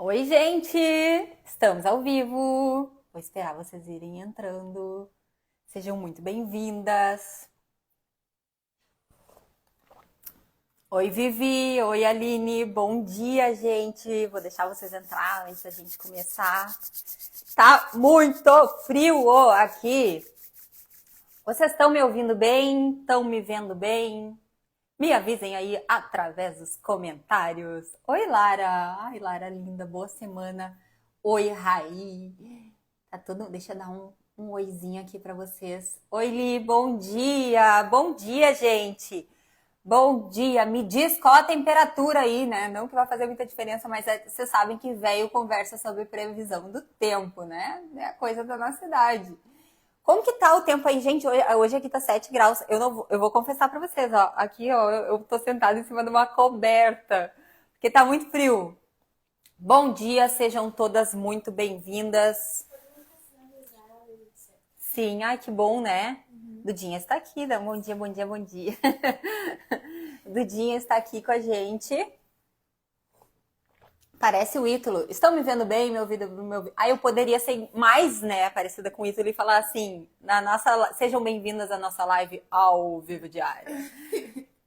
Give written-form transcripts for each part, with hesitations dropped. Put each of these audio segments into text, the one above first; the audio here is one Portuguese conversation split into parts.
Oi, gente! Estamos ao vivo. Vou esperar vocês irem entrando. Sejam muito bem-vindas. Oi, Vivi. Oi, Aline. Bom dia, gente. Vou deixar vocês entrar antes da gente começar. Tá muito frio aqui. Vocês estão me ouvindo bem? Estão me vendo bem? Me avisem aí através dos comentários. Oi, Lara. Ai, Lara linda, boa semana. Oi, Raí. Tá tudo. Deixa eu dar um oizinho aqui pra vocês. Oi, Li, bom dia. Bom dia, gente. Bom dia. Me diz qual a temperatura aí, né? Não que vai fazer muita diferença, mas vocês sabem que veio conversa sobre previsão do tempo, né? É a coisa da nossa cidade. Como que tá o tempo aí, gente? Hoje aqui tá 7 graus. Eu vou confessar pra vocês, ó. Aqui, ó, eu tô sentada em cima de uma coberta, porque tá muito frio. Bom dia, sejam todas muito bem-vindas. Sim, ai, que bom, né? Dudinha está aqui, dá um bom dia, bom dia, bom dia. Dudinha está aqui com a gente. Parece o Ítalo. Estão me vendo bem, meu ouvido, meu... Aí eu poderia ser mais, né, parecida com o Ítalo e falar assim, sejam bem-vindas à nossa live ao vivo diária.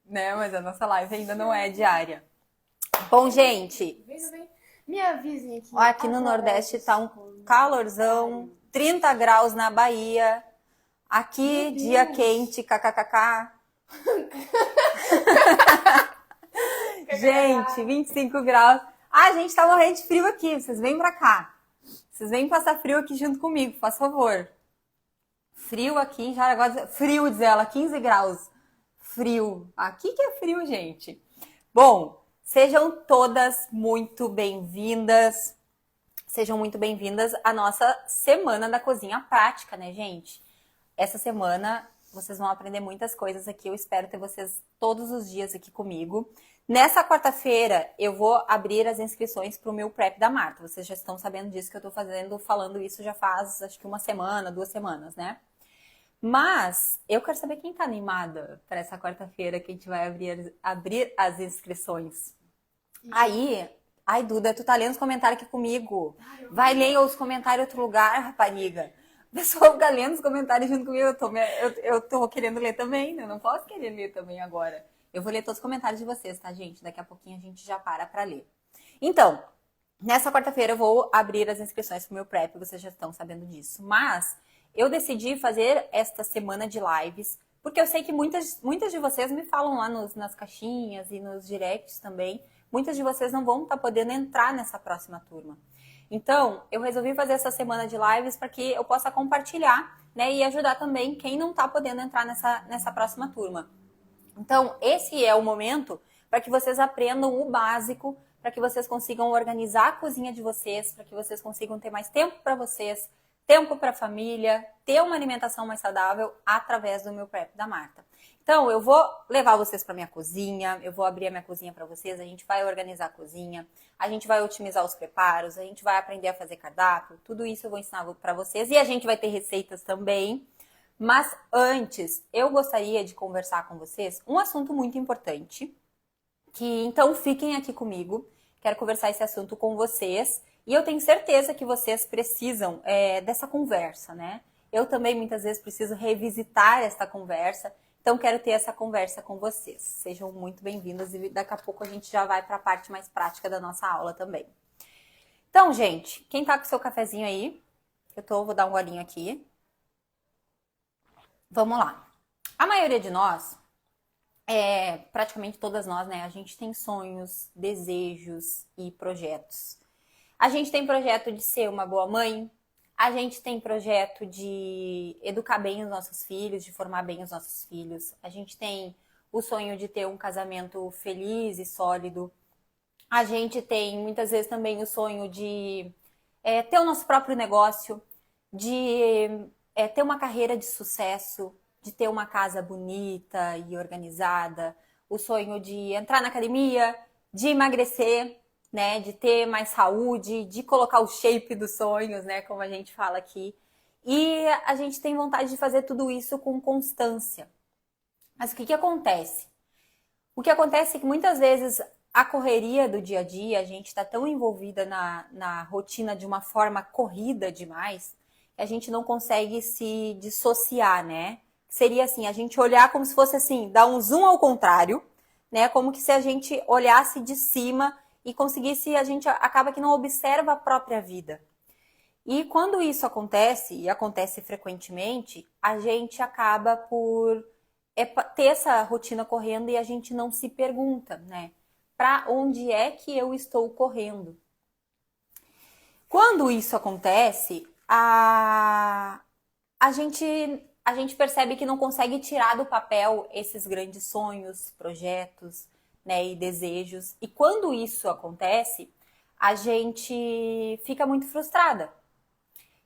Né, mas a nossa live ainda não é diária. Bom, gente, Me avisem aqui. ó, aqui no Nordeste tá um calorzão, 30 graus na Bahia. Aqui, dia quente, kkkk. Gente, 25 graus. Ah, a gente tá morrendo de frio aqui. Vocês vêm pra cá. Vocês vêm passar frio aqui junto comigo, faz favor. Frio aqui em Jaraguá. Frio, diz ela, 15 graus. Frio. Aqui que é frio, gente. Bom, sejam todas muito bem-vindas. Sejam muito bem-vindas à nossa Semana da Cozinha Prática, né, gente? Essa semana vocês vão aprender muitas coisas aqui. Eu espero ter vocês todos os dias aqui comigo. Nessa quarta-feira, eu vou abrir as inscrições para o meu prep da Marta. Vocês já estão sabendo disso que eu estou falando isso já faz, acho que uma semana, 2 semanas, né? Mas eu quero saber quem tá animada para essa quarta-feira que a gente vai abrir as inscrições. Aí, ai, Duda, tu tá lendo os comentários aqui comigo. Vai ler os comentários em outro lugar, rapariga. O pessoal fica lendo os comentários junto comigo. Eu tô querendo ler também, né? Eu não posso querer ler também agora. Eu vou ler todos os comentários de vocês, tá, gente? Daqui a pouquinho a gente já para ler. Então, nessa quarta-feira eu vou abrir as inscrições pro meu prep, vocês já estão sabendo disso. Mas eu decidi fazer esta semana de lives, porque eu sei que muitas de vocês me falam lá nas caixinhas e nos directs também. Muitas de vocês não vão estar podendo entrar nessa próxima turma. Então, eu resolvi fazer essa semana de lives para que eu possa compartilhar, né, e ajudar também quem não está podendo entrar nessa próxima turma. Então, esse é o momento para que vocês aprendam o básico, para que vocês consigam organizar a cozinha de vocês, para que vocês consigam ter mais tempo para vocês, tempo para a família, ter uma alimentação mais saudável através do meu prep da Marta. Então, eu vou levar vocês para minha cozinha, eu vou abrir a minha cozinha para vocês, a gente vai organizar a cozinha, a gente vai otimizar os preparos, a gente vai aprender a fazer cardápio, tudo isso eu vou ensinar para vocês e a gente vai ter receitas também. Mas antes, eu gostaria de conversar com vocês um assunto muito importante, que então fiquem aqui comigo, quero conversar esse assunto com vocês, e eu tenho certeza que vocês precisam dessa conversa, né? Eu também muitas vezes preciso revisitar essa conversa, então quero ter essa conversa com vocês. Sejam muito bem-vindas e daqui a pouco a gente já vai para a parte mais prática da nossa aula também. Então, gente, quem tá com seu cafezinho aí? Vou dar um golinho aqui. Vamos lá. A maioria de nós, praticamente todas nós, né? A gente tem sonhos, desejos e projetos. A gente tem projeto de ser uma boa mãe, a gente tem projeto de educar bem os nossos filhos, de formar bem os nossos filhos. A gente tem o sonho de ter um casamento feliz e sólido. A gente tem muitas vezes também o sonho de ter o nosso próprio negócio, de ter uma carreira de sucesso, de ter uma casa bonita e organizada, o sonho de entrar na academia, de emagrecer, né, de ter mais saúde, de colocar o shape dos sonhos, né, como a gente fala aqui. E a gente tem vontade de fazer tudo isso com constância. Mas o que acontece? O que acontece é que muitas vezes a correria do dia a dia, a gente está tão envolvida na rotina de uma forma corrida demais, que a gente não consegue se dissociar, né? Seria assim, a gente olhar como se fosse assim, dar um zoom ao contrário, né? Como que se a gente olhasse de cima e conseguisse, a gente acaba que não observa a própria vida. E quando isso acontece, e acontece frequentemente, a gente acaba por ter essa rotina correndo e a gente não se pergunta, né? Para onde é que eu estou correndo? Quando isso acontece, a gente percebe que não consegue tirar do papel esses grandes sonhos, projetos, né, e desejos. E quando isso acontece, a gente fica muito frustrada.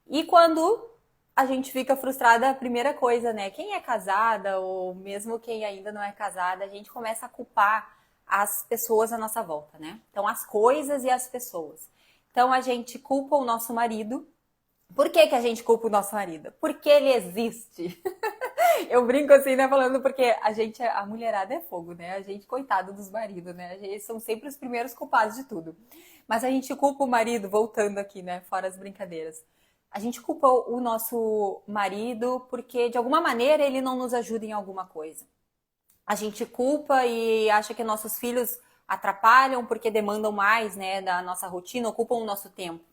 E quando a gente fica frustrada, a primeira coisa, né? Quem é casada ou mesmo quem ainda não é casada, a gente começa a culpar as pessoas à nossa volta, né? Então, as coisas e as pessoas. Então, a gente culpa o nosso marido. Por que a gente culpa o nosso marido? Porque ele existe. Eu brinco assim, né? Falando porque a mulherada é fogo, né? A gente, coitado dos maridos, né? Eles são sempre os primeiros culpados de tudo. Mas a gente culpa o marido, voltando aqui, né? Fora as brincadeiras. A gente culpa o nosso marido porque, de alguma maneira, ele não nos ajuda em alguma coisa. A gente culpa e acha que nossos filhos atrapalham porque demandam mais, né, da nossa rotina, ocupam o nosso tempo.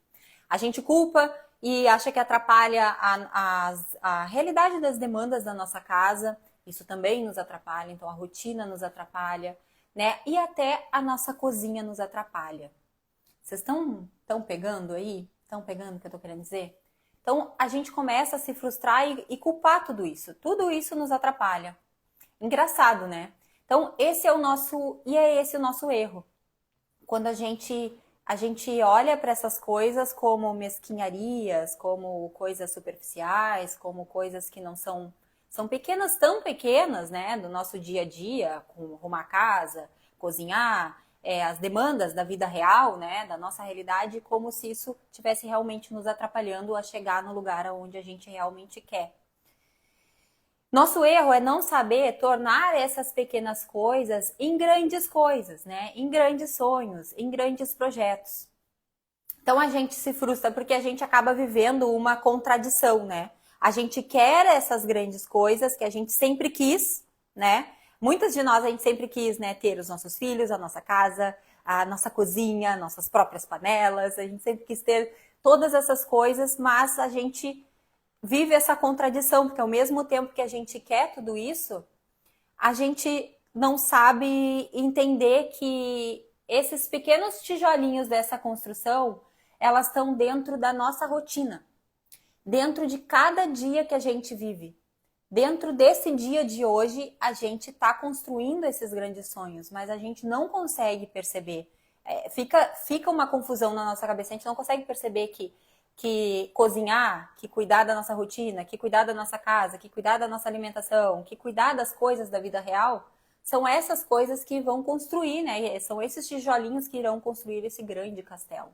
A gente culpa e acha que atrapalha a realidade das demandas da nossa casa. Isso também nos atrapalha, então a rotina nos atrapalha, né? E até a nossa cozinha nos atrapalha. Vocês estão pegando aí? Estão pegando o que eu tô querendo dizer? Então, a gente começa a se frustrar e culpar tudo isso. Tudo isso nos atrapalha. Engraçado, né? Então, esse é o nosso erro. Quando a gente olha para essas coisas como mesquinharias, como coisas superficiais, como coisas que não são pequenas, tão pequenas, né, do nosso dia a dia, como arrumar a casa, cozinhar, as demandas da vida real, né, da nossa realidade, como se isso estivesse realmente nos atrapalhando a chegar no lugar onde a gente realmente quer. Nosso erro é não saber tornar essas pequenas coisas em grandes coisas, né? Em grandes sonhos, em grandes projetos. Então a gente se frustra porque a gente acaba vivendo uma contradição, né? A gente quer essas grandes coisas que a gente sempre quis, né? Muitas de nós a gente sempre quis, né, ter os nossos filhos, a nossa casa, a nossa cozinha, nossas próprias panelas, a gente sempre quis ter todas essas coisas, mas a gente vive essa contradição, porque ao mesmo tempo que a gente quer tudo isso, a gente não sabe entender que esses pequenos tijolinhos dessa construção, elas estão dentro da nossa rotina, dentro de cada dia que a gente vive. Dentro desse dia de hoje, a gente está construindo esses grandes sonhos, mas a gente não consegue perceber. Fica uma confusão na nossa cabeça, a gente não consegue perceber que cozinhar, que cuidar da nossa rotina, que cuidar da nossa casa, que cuidar da nossa alimentação, que cuidar das coisas da vida real, são essas coisas que vão construir, né? São esses tijolinhos que irão construir esse grande castelo.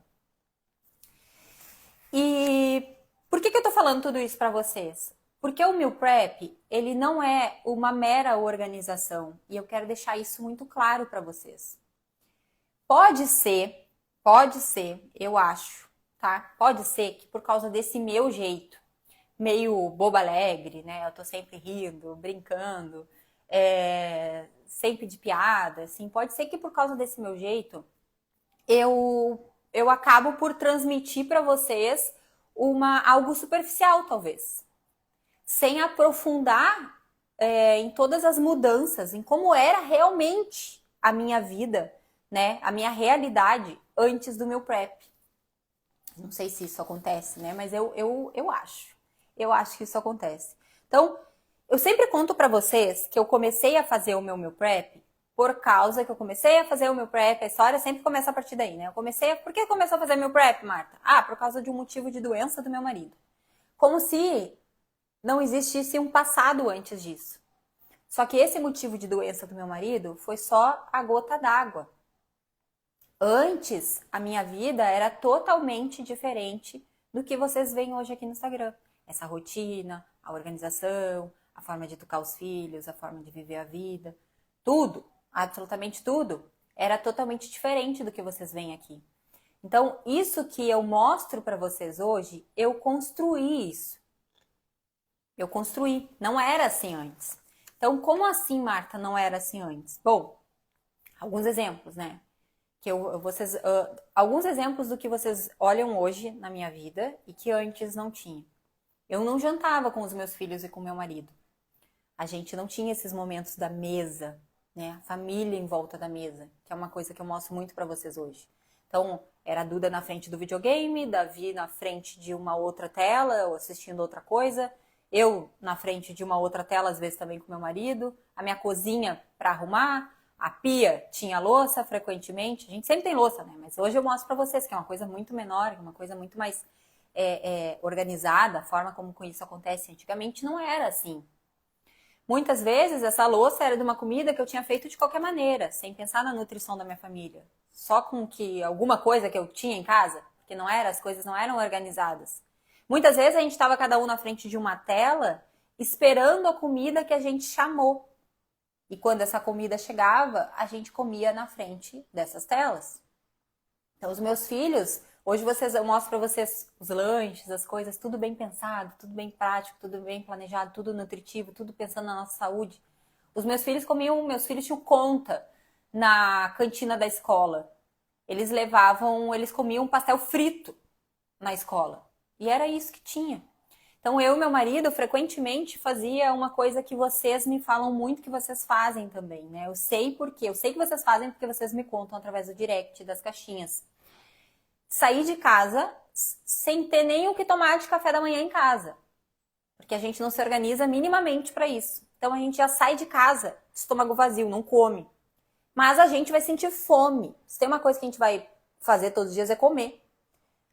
E por que eu tô falando tudo isso para vocês? Porque o Meal Prep, ele não é uma mera organização, e eu quero deixar isso muito claro para vocês. Pode ser, eu acho, tá? Pode ser que por causa desse meu jeito, meio boba alegre, né? Eu tô sempre rindo, brincando, sempre de piada, assim. Pode ser que por causa desse meu jeito, eu acabo por transmitir para vocês algo superficial, talvez. Sem aprofundar em todas as mudanças, em como era realmente a minha vida, né? A minha realidade antes do meu prep. Não sei se isso acontece, né? Mas eu acho. Eu acho que isso acontece. Então, eu sempre conto para vocês que eu comecei a fazer o meu meal prep por causa que eu comecei a fazer o meu prep. A história sempre começa a partir daí, né? Por que começou a fazer meu prep, Marta? Por causa de um motivo de doença do meu marido. Como se não existisse um passado antes disso. Só que esse motivo de doença do meu marido foi só a gota d'água. Antes, a minha vida era totalmente diferente do que vocês veem hoje aqui no Instagram. Essa rotina, a organização, a forma de educar os filhos, a forma de viver a vida, tudo, absolutamente tudo, era totalmente diferente do que vocês veem aqui. Então, isso que eu mostro para vocês hoje, eu construí isso. Eu construí. Não era assim antes. Então, como assim, Marta, não era assim antes? Bom, alguns exemplos, né? Alguns exemplos do que vocês olham hoje na minha vida e que antes não tinha. Eu não jantava com os meus filhos e com meu marido. A gente não tinha esses momentos da mesa, né? A família em volta da mesa, que é uma coisa que eu mostro muito para vocês hoje. Então, era a Duda na frente do videogame, Davi na frente de uma outra tela, ou assistindo outra coisa, eu na frente de uma outra tela, às vezes também com meu marido, a minha cozinha para arrumar, a pia tinha louça frequentemente, a gente sempre tem louça, né? Mas hoje eu mostro para vocês que é uma coisa muito menor, uma coisa muito mais organizada, a forma como isso acontece antigamente não era assim. Muitas vezes essa louça era de uma comida que eu tinha feito de qualquer maneira, sem pensar na nutrição da minha família. Só com que alguma coisa que eu tinha em casa, porque as coisas não eram organizadas. Muitas vezes a gente estava cada um na frente de uma tela, esperando a comida que a gente chamou. E quando essa comida chegava, a gente comia na frente dessas telas. Então os meus filhos, hoje eu mostro para vocês os lanches, as coisas, tudo bem pensado, tudo bem prático, tudo bem planejado, tudo nutritivo, tudo pensando na nossa saúde. Meus filhos tinham conta na cantina da escola. Eles comiam pastel frito na escola. E era isso que tinha. Então eu e meu marido frequentemente fazia uma coisa que vocês me falam muito que vocês fazem também, né? Eu sei por quê. Eu sei que vocês fazem porque vocês me contam através do direct, das caixinhas. Sair de casa sem ter nem o que tomar de café da manhã em casa. Porque a gente não se organiza minimamente para isso. Então a gente já sai de casa, estômago vazio, não come. Mas a gente vai sentir fome. Se tem uma coisa que a gente vai fazer todos os dias é comer.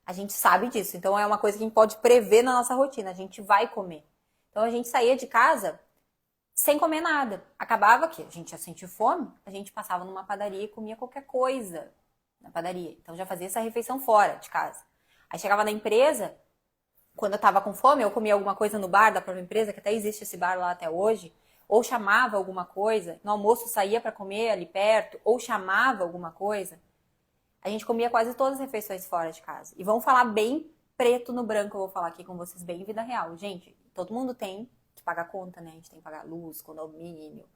A gente sabe disso. Então é uma coisa que a gente pode prever na nossa rotina. A gente vai comer. Então a gente saía de casa sem comer nada. Acabava que a gente ia sentir fome, a gente passava numa padaria e comia qualquer coisa na padaria. Então já fazia essa refeição fora de casa. Aí chegava na empresa, quando eu tava com fome, eu comia alguma coisa no bar da própria empresa, que até existe esse bar lá até hoje, ou chamava alguma coisa, no almoço saía para comer ali perto, ou chamava alguma coisa. A gente comia quase todas as refeições fora de casa. E vamos falar bem preto no branco, eu vou falar aqui com vocês bem em vida real. Gente, todo mundo tem que pagar conta, né? A gente tem que pagar luz, condomínio,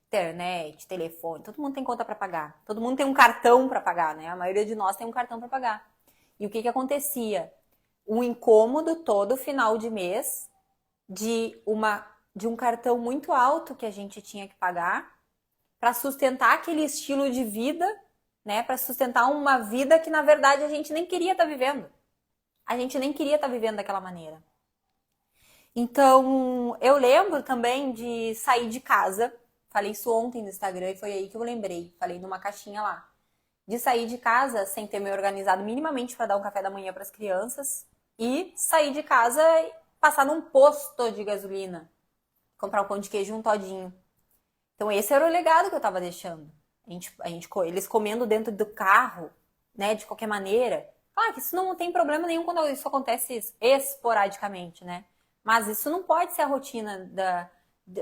internet, telefone, todo mundo tem conta para pagar. Todo mundo tem um cartão para pagar, né? A maioria de nós tem um cartão para pagar. E o que acontecia? Um incômodo todo final de mês de um cartão muito alto que a gente tinha que pagar para sustentar aquele estilo de vida, né? Para sustentar uma vida que na verdade a gente nem queria estar vivendo. A gente nem queria estar vivendo daquela maneira. Então, eu lembro também de sair de casa. Falei isso ontem no Instagram e foi aí que eu lembrei. Falei numa caixinha lá. De sair de casa sem ter me organizado minimamente para dar um café da manhã para as crianças. E sair de casa e passar num posto de gasolina. Comprar um pão de queijo e um todinho. Então esse era o legado que eu estava deixando. Eles comendo dentro do carro, né, de qualquer maneira. Claro que isso não tem problema nenhum quando isso acontece esporadicamente, né? Mas isso não pode ser a rotina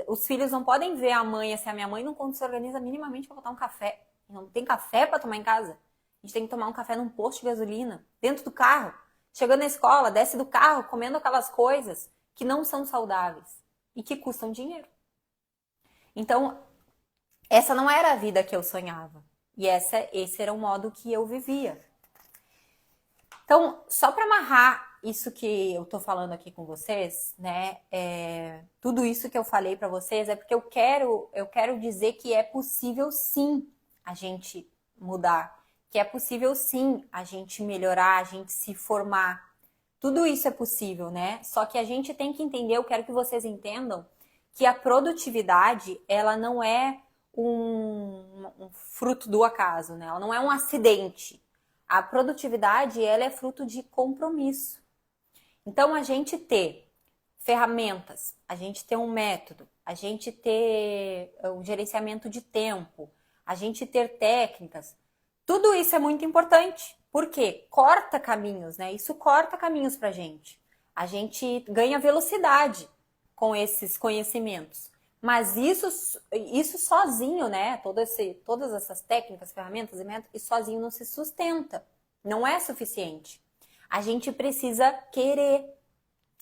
os filhos não podem ver a mãe, assim, a minha mãe não se organiza minimamente para botar um café. Não tem café para tomar em casa. A gente tem que tomar um café num posto de gasolina, dentro do carro. Chegando na escola, desce do carro, comendo aquelas coisas que não são saudáveis e que custam dinheiro. Então, essa não era a vida que eu sonhava. E esse era o modo que eu vivia. Então, só para amarrar isso que eu tô falando aqui com vocês, né? Tudo isso que eu falei para vocês é porque eu quero dizer que é possível sim a gente mudar, que é possível sim a gente melhorar, a gente se formar. Tudo isso é possível, né? Só que a gente tem que entender, eu quero que vocês entendam que a produtividade, ela não é um fruto do acaso, né? Ela não é um acidente. A produtividade, ela é fruto de compromisso. Então, a gente ter ferramentas, a gente ter um método, a gente ter um gerenciamento de tempo, a gente ter técnicas, tudo isso é muito importante. Por quê? Corta caminhos, né? Isso corta caminhos pra gente. A gente ganha velocidade com esses conhecimentos. Mas isso sozinho, né? Todas essas técnicas, ferramentas e métodos, isso sozinho não se sustenta. Não é suficiente. A gente precisa querer.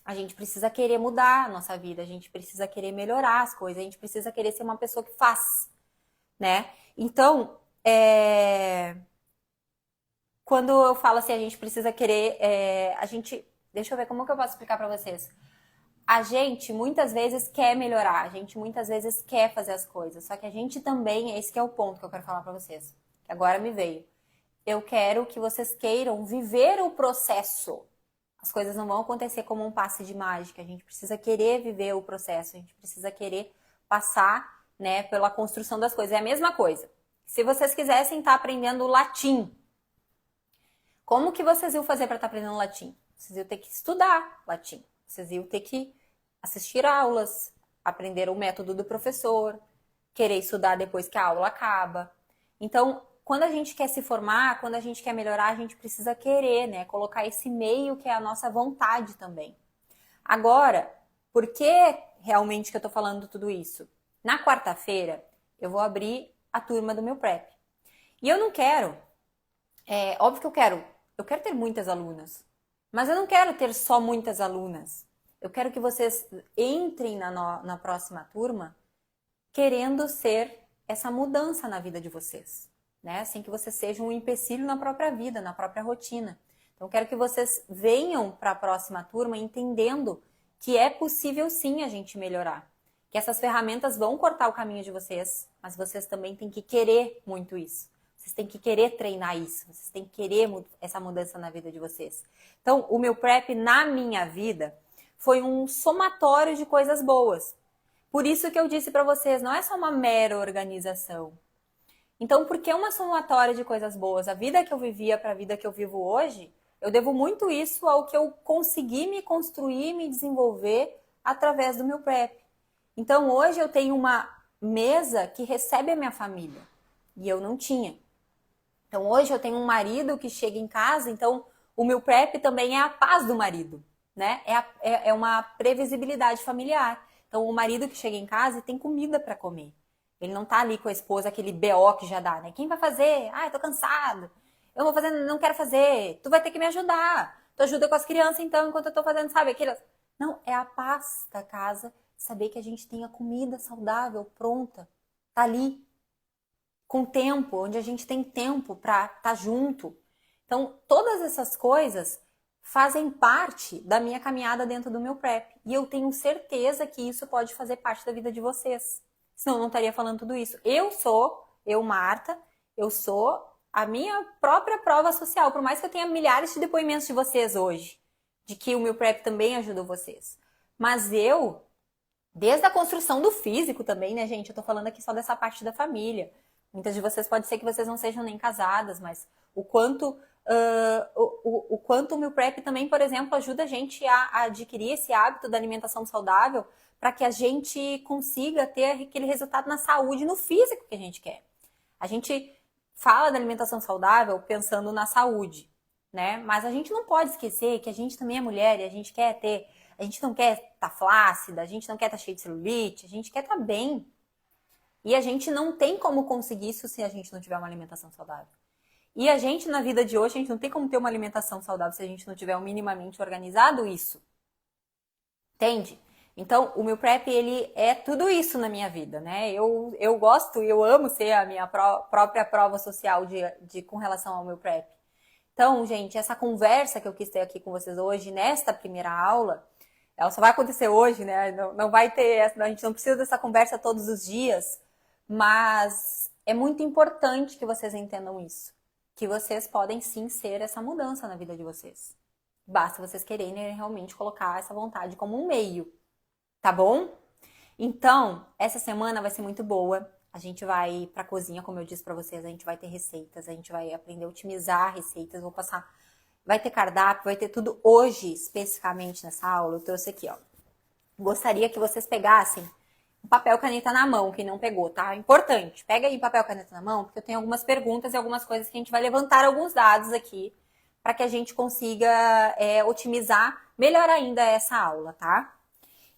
A gente precisa querer mudar a nossa vida. A gente precisa querer melhorar as coisas. A gente precisa querer ser uma pessoa que faz, né? Então, quando eu falo assim, a gente precisa querer, deixa eu ver como que eu posso explicar pra vocês. A gente muitas vezes quer melhorar, a gente muitas vezes quer fazer as coisas, só que a gente também, esse que é o ponto que eu quero falar pra vocês, que agora me veio. Eu quero que vocês queiram viver o processo. As coisas não vão acontecer como um passe de mágica, a gente precisa querer viver o processo, a gente precisa querer passar, né, pela construção das coisas. É a mesma coisa. Se vocês quisessem estar aprendendo latim, como que vocês iam fazer para estar aprendendo latim? Vocês iam ter que estudar latim. Vocês iam ter que assistir aulas, aprender o método do professor, querer estudar depois que a aula acaba. Então, quando a gente quer se formar, quando a gente quer melhorar, a gente precisa querer, né? Colocar esse meio que é a nossa vontade também. Agora, por que realmente que eu tô falando tudo isso? Na quarta-feira, eu vou abrir a turma do meu prep. E eu não quero, óbvio que eu quero ter muitas alunas, mas eu não quero ter só muitas alunas. Eu quero que vocês entrem na próxima turma querendo ser essa mudança na vida de vocês, né? Sem que vocês sejam um empecilho na própria vida, na própria rotina. Então, eu quero que vocês venham para a próxima turma entendendo que é possível sim a gente melhorar. Que essas ferramentas vão cortar o caminho de vocês, mas vocês também têm que querer muito isso. Vocês têm que querer treinar isso, vocês têm que querer essa mudança na vida de vocês. Então, o meu prep na minha vida foi um somatório de coisas boas. Por isso que eu disse para vocês, não é só uma mera organização. Então, por que uma somatória de coisas boas? A vida que eu vivia para a vida que eu vivo hoje, eu devo muito isso ao que eu consegui me construir, me desenvolver através do meu prep. Então, hoje eu tenho uma mesa que recebe a minha família e eu não tinha. Então, hoje eu tenho um marido que chega em casa, então o meu prep também é a paz do marido, né? É uma previsibilidade familiar. Então, o marido que chega em casa e tem comida para comer. Ele não tá ali com a esposa, aquele BO que já dá, né? Quem vai fazer? Ah, eu tô cansado. Eu vou fazer, não quero fazer. Tu vai ter que me ajudar. Tu ajuda com as crianças, então, enquanto eu tô fazendo, sabe? Aquilo. Não, é a paz da casa, saber que a gente tem a comida saudável, pronta, tá ali, com tempo, onde a gente tem tempo para estar junto. Então, todas essas coisas fazem parte da minha caminhada dentro do meu prep. E eu tenho certeza que isso pode fazer parte da vida de vocês. Senão eu não estaria falando tudo isso. Marta, eu sou a minha própria prova social. Por mais que eu tenha milhares de depoimentos de vocês hoje, de que o meu prep também ajudou vocês. Mas desde a construção do físico também, né, gente? Eu tô falando aqui só dessa parte da família. Muitas de vocês pode ser que vocês não sejam nem casadas, mas o quanto o meu prep também, por exemplo, ajuda a gente a adquirir esse hábito da alimentação saudável para que a gente consiga ter aquele resultado na saúde, no físico que a gente quer. A gente fala da alimentação saudável pensando na saúde, né? Mas a gente não pode esquecer que a gente também é mulher e a gente não quer estar flácida, a gente não quer estar cheia de celulite, a gente quer estar bem. E a gente não tem como conseguir isso se a gente não tiver uma alimentação saudável. E a gente, na vida de hoje, a gente não tem como ter uma alimentação saudável se a gente não tiver minimamente organizado isso. Entende? Então, o meu prep, ele é tudo isso na minha vida, né? Eu gosto e eu amo ser a minha própria prova social com relação ao meu prep. Então, gente, essa conversa que eu quis ter aqui com vocês hoje, nesta primeira aula, ela só vai acontecer hoje, né? Não vai ter, a gente não precisa dessa conversa todos os dias, mas é muito importante que vocês entendam isso. Que vocês podem sim ser essa mudança na vida de vocês. Basta vocês quererem realmente colocar essa vontade como um meio, tá bom? Então, essa semana vai ser muito boa. A gente vai pra cozinha, como eu disse pra vocês, a gente vai ter receitas, a gente vai aprender a otimizar receitas, vou passar, vai ter cardápio, vai ter tudo hoje, especificamente nessa aula. Eu trouxe aqui, ó. Gostaria que vocês pegassem um papel e caneta na mão, quem não pegou, tá? Importante, pega aí papel e caneta na mão, porque eu tenho algumas perguntas e algumas coisas que a gente vai levantar alguns dados aqui para que a gente consiga otimizar melhor ainda essa aula, tá?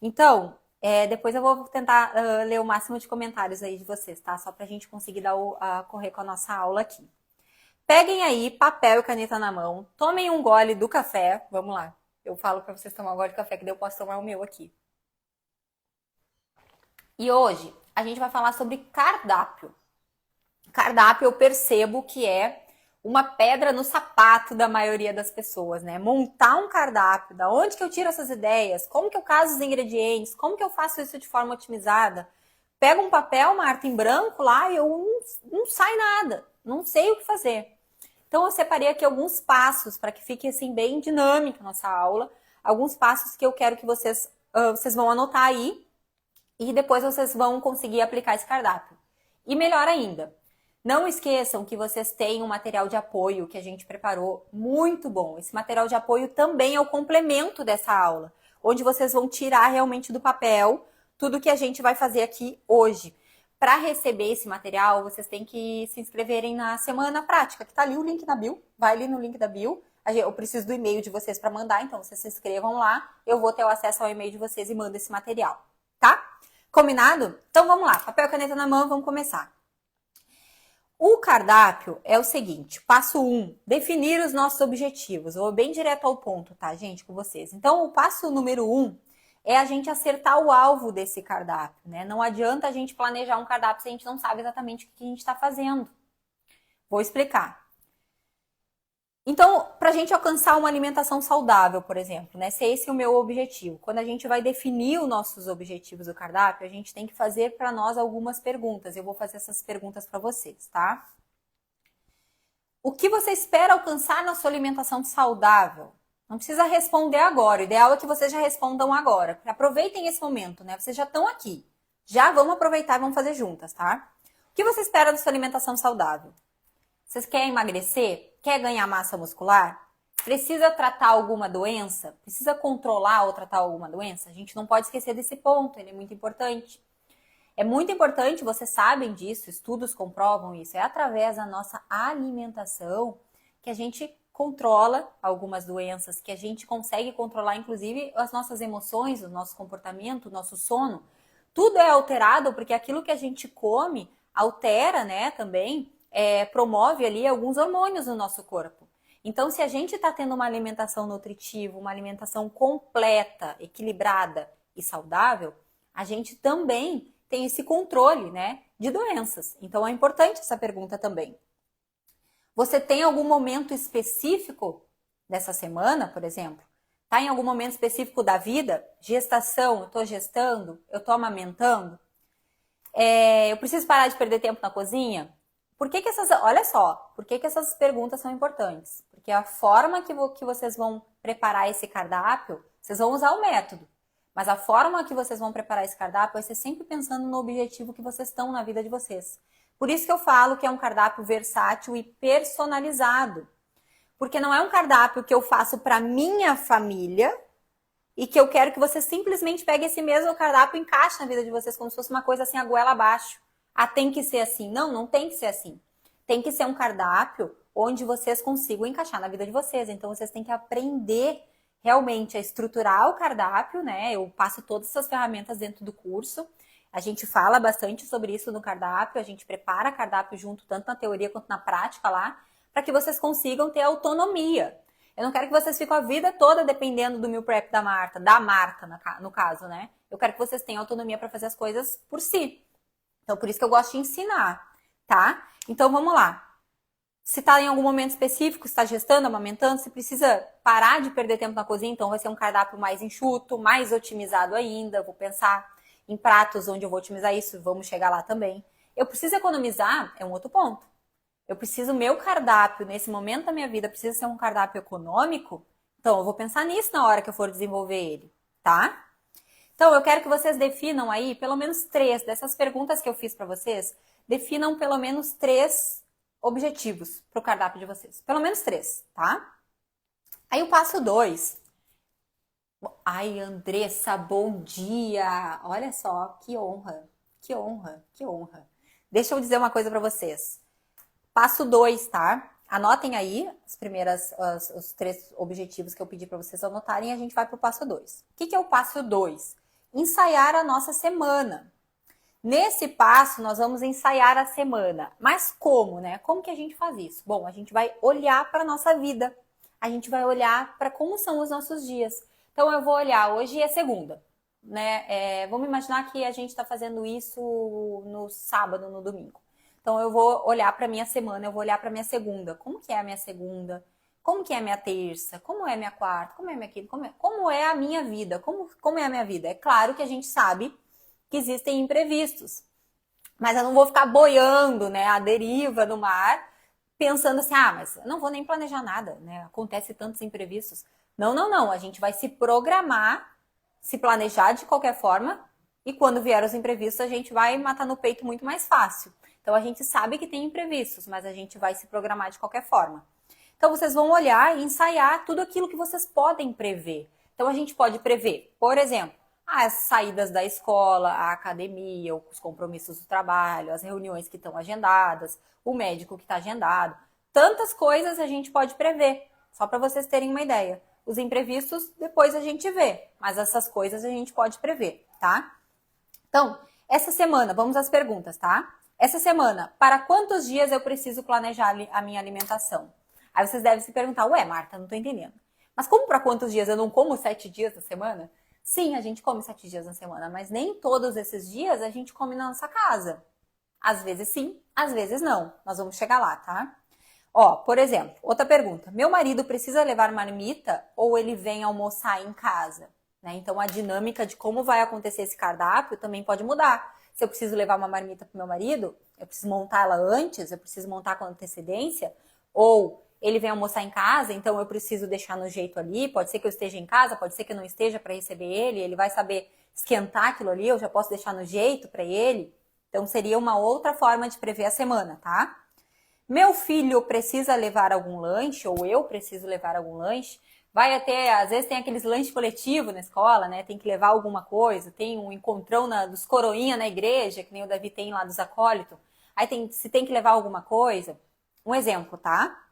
Então, Depois eu vou tentar ler o máximo de comentários aí de vocês, tá? Só pra gente conseguir correr com a nossa aula aqui. Peguem aí papel e caneta na mão, tomem um gole do café. Vamos lá. Eu falo pra vocês tomar um gole de café, que daí eu posso tomar o meu aqui. E hoje a gente vai falar sobre cardápio. Cardápio eu percebo que é uma pedra no sapato da maioria das pessoas, né? Montar um cardápio, da onde que eu tiro essas ideias, como que eu caso os ingredientes, como que eu faço isso de forma otimizada. Pego um papel, Marta, em branco lá e eu não sai nada, não sei o que fazer. Então eu separei aqui alguns passos para que fique assim bem dinâmica a nossa aula, alguns passos que eu quero que vocês vão anotar aí e depois vocês vão conseguir aplicar esse cardápio. E melhor ainda, não esqueçam que vocês têm um material de apoio que a gente preparou muito bom. Esse material de apoio também é o complemento dessa aula, onde vocês vão tirar realmente do papel tudo que a gente vai fazer aqui hoje. Para receber esse material, vocês têm que se inscreverem na Semana Prática, que está ali o link na bio. Vai ali no link da bio. Eu preciso do e-mail de vocês para mandar, então vocês se inscrevam lá. Eu vou ter o acesso ao e-mail de vocês e mando esse material, tá? Combinado? Então vamos lá, papel e caneta na mão, vamos começar. O cardápio é o seguinte, passo 1, definir os nossos objetivos. Eu vou bem direto ao ponto, tá, gente, com vocês. Então, o passo número 1 é a gente acertar o alvo desse cardápio, né? Não adianta a gente planejar um cardápio se a gente não sabe exatamente o que a gente está fazendo. Vou explicar. Então, para a gente alcançar uma alimentação saudável, por exemplo, né? Se esse é o meu objetivo. Quando a gente vai definir os nossos objetivos do cardápio, a gente tem que fazer para nós algumas perguntas. Eu vou fazer essas perguntas para vocês, tá? O que você espera alcançar na sua alimentação saudável? Não precisa responder agora. O ideal é que vocês já respondam agora. Aproveitem esse momento, né? Vocês já estão aqui. Já vamos aproveitar e vamos fazer juntas, tá? O que você espera da sua alimentação saudável? Vocês querem emagrecer? Quer ganhar massa muscular? Precisa tratar alguma doença? Precisa controlar ou tratar alguma doença? A gente não pode esquecer desse ponto, ele é muito importante. É muito importante, vocês sabem disso, estudos comprovam isso. É através da nossa alimentação que a gente controla algumas doenças, que a gente consegue controlar, inclusive, as nossas emoções, o nosso comportamento, o nosso sono. Tudo é alterado porque aquilo que a gente come altera, né, também, promove ali alguns hormônios no nosso corpo. Então, se a gente está tendo uma alimentação nutritiva, uma alimentação completa, equilibrada e saudável, a gente também tem esse controle, né, de doenças. Então, é importante essa pergunta também. Você tem algum momento específico dessa semana, por exemplo? Está em algum momento específico da vida? Gestação, eu estou gestando? Eu estou amamentando? Eu preciso parar de perder tempo na cozinha? Olha só, por que essas perguntas são importantes? Porque a forma que vocês vão preparar esse cardápio, vocês vão usar o método, mas a forma que vocês vão preparar esse cardápio vai ser sempre pensando no objetivo que vocês estão na vida de vocês. Por isso que eu falo que é um cardápio versátil e personalizado. Porque não é um cardápio que eu faço para minha família e que eu quero que vocês simplesmente peguem esse mesmo cardápio e encaixem na vida de vocês como se fosse uma coisa assim, a goela abaixo. Ah, tem que ser assim. Não, não tem que ser assim. Tem que ser um cardápio onde vocês consigam encaixar na vida de vocês. Então, vocês têm que aprender realmente a estruturar o cardápio, né? Eu passo todas essas ferramentas dentro do curso. A gente fala bastante sobre isso no cardápio. A gente prepara cardápio junto, tanto na teoria quanto na prática lá, para que vocês consigam ter autonomia. Eu não quero que vocês fiquem a vida toda dependendo do meal prep da Marta no caso, né? Eu quero que vocês tenham autonomia para fazer as coisas por si. Então, por isso que eu gosto de ensinar, tá? Então, vamos lá. Se está em algum momento específico, se está gestando, amamentando, se precisa parar de perder tempo na cozinha, então vai ser um cardápio mais enxuto, mais otimizado ainda. Vou pensar em pratos onde eu vou otimizar isso, vamos chegar lá também. Eu preciso economizar, é um outro ponto. Eu preciso, meu cardápio, nesse momento da minha vida, precisa ser um cardápio econômico, então eu vou pensar nisso na hora que eu for desenvolver ele, tá? Então, eu quero que vocês definam aí pelo menos 3 dessas perguntas que eu fiz para vocês, definam pelo menos 3 objetivos para o cardápio de vocês. Pelo menos 3, tá? Aí o passo 2. Ai, Andressa, bom dia! Olha só, que honra, que honra, que honra. Deixa eu dizer uma coisa para vocês. Passo 2, tá? Anotem aí os 3 objetivos que eu pedi para vocês anotarem e a gente vai para o passo 2. O que é o passo 2? ensaiar a nossa semana. Nesse passo, nós vamos ensaiar a semana. Mas como, né? Como que a gente faz isso? Bom, a gente vai olhar para a nossa vida. A gente vai olhar para como são os nossos dias. Então, eu vou olhar, hoje é segunda, né? Vamos imaginar que a gente está fazendo isso no sábado, no domingo. Então, eu vou olhar para a minha semana, eu vou olhar para a minha segunda. Como que é a minha segunda? Como que é a minha terça? Como é a minha quarta? Como é a minha quinta? Como é a minha vida? Como é a minha vida? É claro que a gente sabe que existem imprevistos. Mas eu não vou ficar boiando, né, à deriva no mar, pensando assim, mas eu não vou nem planejar nada, né? Acontece tantos imprevistos. Não, não, não. A gente vai se programar, se planejar de qualquer forma, e quando vier os imprevistos, a gente vai matar no peito muito mais fácil. Então a gente sabe que tem imprevistos, mas a gente vai se programar de qualquer forma. Então vocês vão olhar e ensaiar tudo aquilo que vocês podem prever. Então a gente pode prever, por exemplo, as saídas da escola, a academia, os compromissos do trabalho, as reuniões que estão agendadas, o médico que está agendado. Tantas coisas a gente pode prever, só para vocês terem uma ideia. Os imprevistos, depois a gente vê, mas essas coisas a gente pode prever, tá? Então, essa semana, vamos às perguntas, tá? Essa semana, para quantos dias eu preciso planejar a minha alimentação? Aí vocês devem se perguntar, ué, Marta, não tô entendendo. Mas como para quantos dias? Eu não como 7 dias na semana? Sim, a gente come 7 dias na semana, mas nem todos esses dias a gente come na nossa casa. Às vezes sim, às vezes não. Nós vamos chegar lá, tá? Ó, por exemplo, outra pergunta. Meu marido precisa levar marmita ou ele vem almoçar em casa? Né? Então, a dinâmica de como vai acontecer esse cardápio também pode mudar. Se eu preciso levar uma marmita para o meu marido, eu preciso montá-la antes, eu preciso montar com antecedência, ou ele vem almoçar em casa, então eu preciso deixar no jeito ali, pode ser que eu esteja em casa, pode ser que eu não esteja para receber ele vai saber esquentar aquilo ali, eu já posso deixar no jeito para ele. Então seria uma outra forma de prever a semana, tá? Meu filho precisa levar algum lanche, ou eu preciso levar algum lanche. Vai até, às vezes tem aqueles lanches coletivos na escola, né? Tem que levar alguma coisa, tem um encontrão dos coroinha na igreja, que nem o Davi tem lá dos acólitos. Aí se tem que levar alguma coisa. Um exemplo, tá?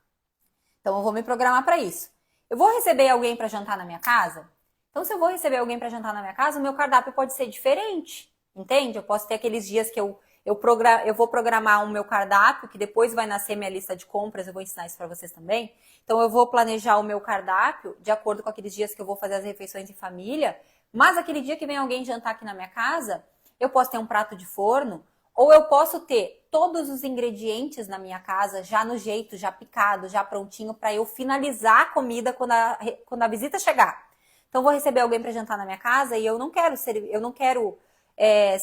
Então, eu vou me programar para isso. Eu vou receber alguém para jantar na minha casa? Então, se eu vou receber alguém para jantar na minha casa, o meu cardápio pode ser diferente, entende? Eu posso ter aqueles dias que eu vou programar o meu cardápio, que depois vai nascer minha lista de compras, eu vou ensinar isso para vocês também. Então, eu vou planejar o meu cardápio de acordo com aqueles dias que eu vou fazer as refeições em família, mas aquele dia que vem alguém jantar aqui na minha casa, eu posso ter um prato de forno, ou eu posso ter todos os ingredientes na minha casa já no jeito, já picado, já prontinho, para eu finalizar a comida quando a visita chegar. Então, vou receber alguém para jantar na minha casa e eu não quero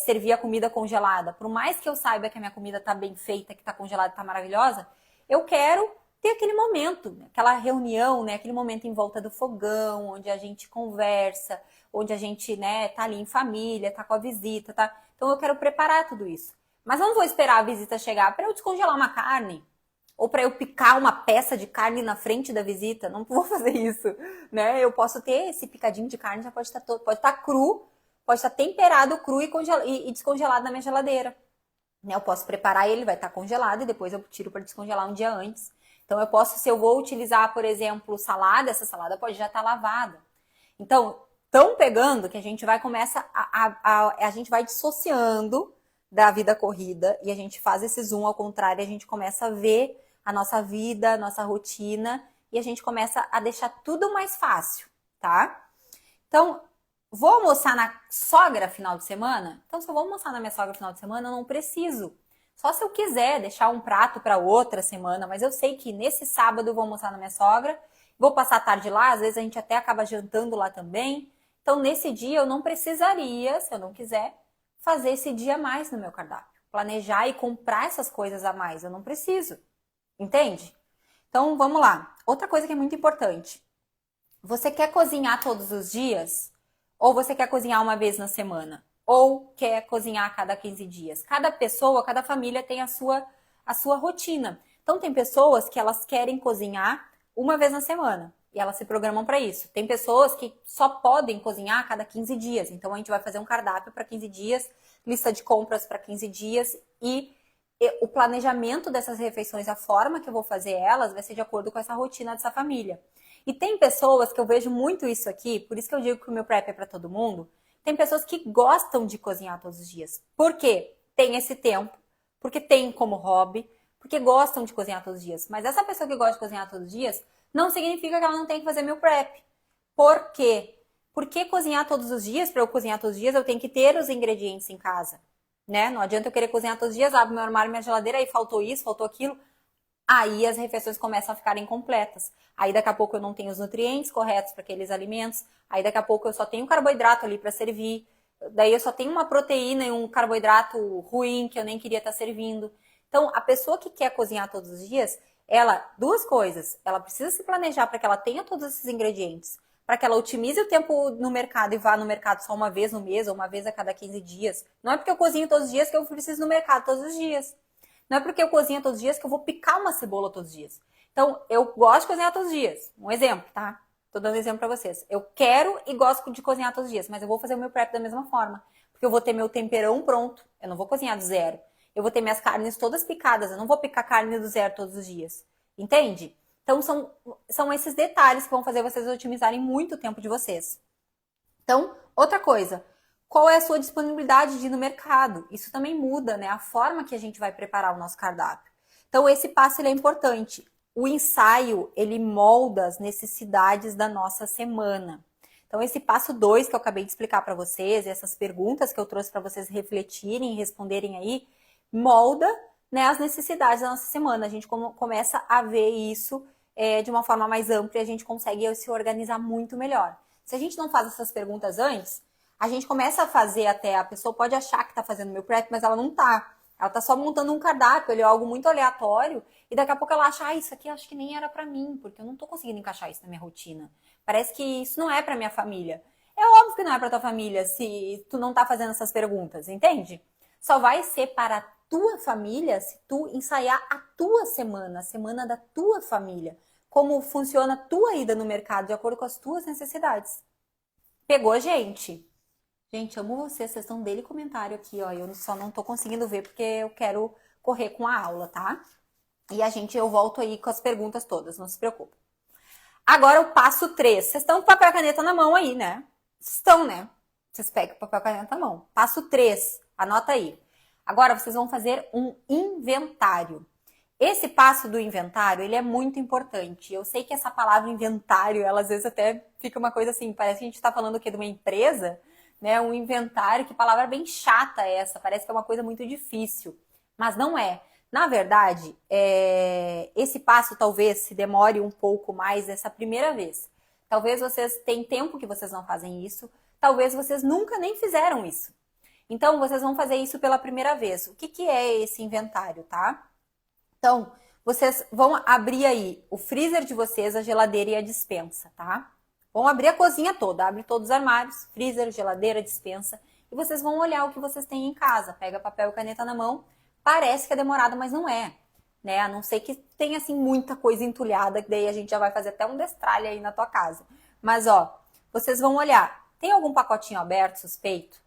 servir a comida congelada. Por mais que eu saiba que a minha comida está bem feita, que está congelada, está maravilhosa, eu quero ter aquele momento, aquela reunião, né, aquele momento em volta do fogão, onde a gente conversa, onde a gente, né, tá ali em família, tá com a visita, tá? Então, eu quero preparar tudo isso. Mas eu não vou esperar a visita chegar para eu descongelar uma carne ou para eu picar uma peça de carne na frente da visita. Não vou fazer isso, né? Eu posso ter esse picadinho de carne, já pode estar cru, pode estar temperado cru e descongelado na minha geladeira. Né? Eu posso preparar ele, vai estar congelado e depois eu tiro para descongelar um dia antes. Então eu posso, se eu vou utilizar, por exemplo, salada, essa salada pode já estar lavada. Então, tão pegando que a gente vai a gente vai dissociando da vida corrida e a gente faz esse zoom ao contrário, a gente começa a ver a nossa vida, a nossa rotina e a gente começa a deixar tudo mais fácil, tá? Então, vou almoçar na sogra final de semana? Então, se eu vou almoçar na minha sogra final de semana, eu não preciso. Só se eu quiser deixar um prato para outra semana, mas eu sei que nesse sábado eu vou almoçar na minha sogra, vou passar a tarde lá, às vezes a gente até acaba jantando lá também. Então, nesse dia eu não precisaria, se eu não quiser, fazer esse dia a mais no meu cardápio. Planejar e comprar essas coisas a mais. Eu não preciso. Entende? Então, vamos lá. Outra coisa que é muito importante. Você quer cozinhar todos os dias? Ou você quer cozinhar uma vez na semana? Ou quer cozinhar a cada 15 dias? Cada pessoa, cada família tem a sua rotina. Então, tem pessoas que elas querem cozinhar uma vez na semana. E elas se programam para isso. Tem pessoas que só podem cozinhar a cada 15 dias. Então, a gente vai fazer um cardápio para 15 dias, lista de compras para 15 dias e o planejamento dessas refeições, a forma que eu vou fazer elas, vai ser de acordo com essa rotina dessa família. E tem pessoas que eu vejo muito isso aqui, por isso que eu digo que o meu prep é para todo mundo, Tem pessoas que gostam de cozinhar todos os dias. Por quê? Tem esse tempo, porque tem como hobby, porque gostam de cozinhar todos os dias. Mas essa pessoa que gosta de cozinhar todos os dias não significa que ela não tem que fazer meal prep. Por quê? Porque cozinhar todos os dias, para eu cozinhar todos os dias, eu tenho que ter os ingredientes em casa, né? Não adianta eu querer cozinhar todos os dias, abro meu armário, minha geladeira, aí faltou isso, faltou aquilo. Aí as refeições começam a ficar incompletas. Aí daqui a pouco eu não tenho os nutrientes corretos para aqueles alimentos. Aí daqui a pouco eu só tenho carboidrato ali para servir. Daí eu só tenho uma proteína e um carboidrato ruim que eu nem queria estar servindo. Então, a pessoa que quer cozinhar todos os dias, duas coisas. Ela precisa se planejar para que ela tenha todos esses ingredientes, para que ela otimize o tempo no mercado e vá no mercado só uma vez no mês ou uma vez a cada 15 dias. Não é porque eu cozinho todos os dias que eu preciso ir no mercado todos os dias. Não é porque eu cozinho todos os dias que eu vou picar uma cebola todos os dias. Então, eu gosto de cozinhar todos os dias. Um exemplo, tá? Tô dando exemplo pra vocês. Eu quero e gosto de cozinhar todos os dias, mas eu vou fazer o meu prep da mesma forma. Porque eu vou ter meu temperão pronto. Eu não vou cozinhar do zero. Eu vou ter minhas carnes todas picadas. Eu não vou picar carne do zero todos os dias. Entende? Então, são esses detalhes que vão fazer vocês otimizarem muito o tempo de vocês. Então, outra coisa. Qual é a sua disponibilidade de ir no mercado? Isso também muda, né? A forma que a gente vai preparar o nosso cardápio. Então, esse passo ele é importante. O ensaio, ele molda as necessidades da nossa semana. Então, esse passo 2 que eu acabei de explicar para vocês, essas perguntas que eu trouxe para vocês refletirem e responderem aí, molda, né, as necessidades da nossa semana. A gente começa a ver isso de uma forma mais ampla e a gente consegue se organizar muito melhor. Se a gente não faz essas perguntas antes, a gente começa a fazer até, a pessoa pode achar que tá fazendo meal prep, mas ela não tá. Ela tá só montando um cardápio, ele é algo muito aleatório, e daqui a pouco ela acha, isso aqui acho que nem era pra mim, porque eu não tô conseguindo encaixar isso na minha rotina. Parece que isso não é pra minha família. É óbvio que não é pra tua família se tu não tá fazendo essas perguntas, entende? Só vai ser para a tua família se tu ensaiar a tua semana, a semana da tua família. Como funciona a tua ida no mercado de acordo com as tuas necessidades. Pegou, gente? Gente, amo vocês estão dele comentário aqui, ó. Eu só não tô conseguindo ver porque eu quero correr com a aula, tá? E eu volto aí com as perguntas todas, não se preocupe. Agora o passo 3. Vocês estão com papel e caneta na mão aí, né? Estão, né? Vocês pegam o papel e caneta na mão. Passo 3. Anota aí. Agora vocês vão fazer um inventário. Esse passo do inventário, ele é muito importante. Eu sei que essa palavra inventário, ela às vezes até fica uma coisa assim, parece que a gente está falando aqui de uma empresa, né? Um inventário, que palavra bem chata é essa, parece que é uma coisa muito difícil. Mas não é. Na verdade, esse passo talvez se demore um pouco mais essa primeira vez. Talvez vocês tenham tempo que vocês não fazem isso, talvez vocês nunca nem fizeram isso. Então, vocês vão fazer isso pela primeira vez. O que é esse inventário, tá? Então, vocês vão abrir aí o freezer de vocês, a geladeira e a despensa, tá? Vão abrir a cozinha toda, abre todos os armários, freezer, geladeira, despensa, e vocês vão olhar o que vocês têm em casa. Pega papel e caneta na mão, parece que é demorado, mas não é, né? A não ser que tenha, assim, muita coisa entulhada, que daí a gente já vai fazer até um destralhe aí na tua casa. Mas, ó, vocês vão olhar, tem algum pacotinho aberto, suspeito?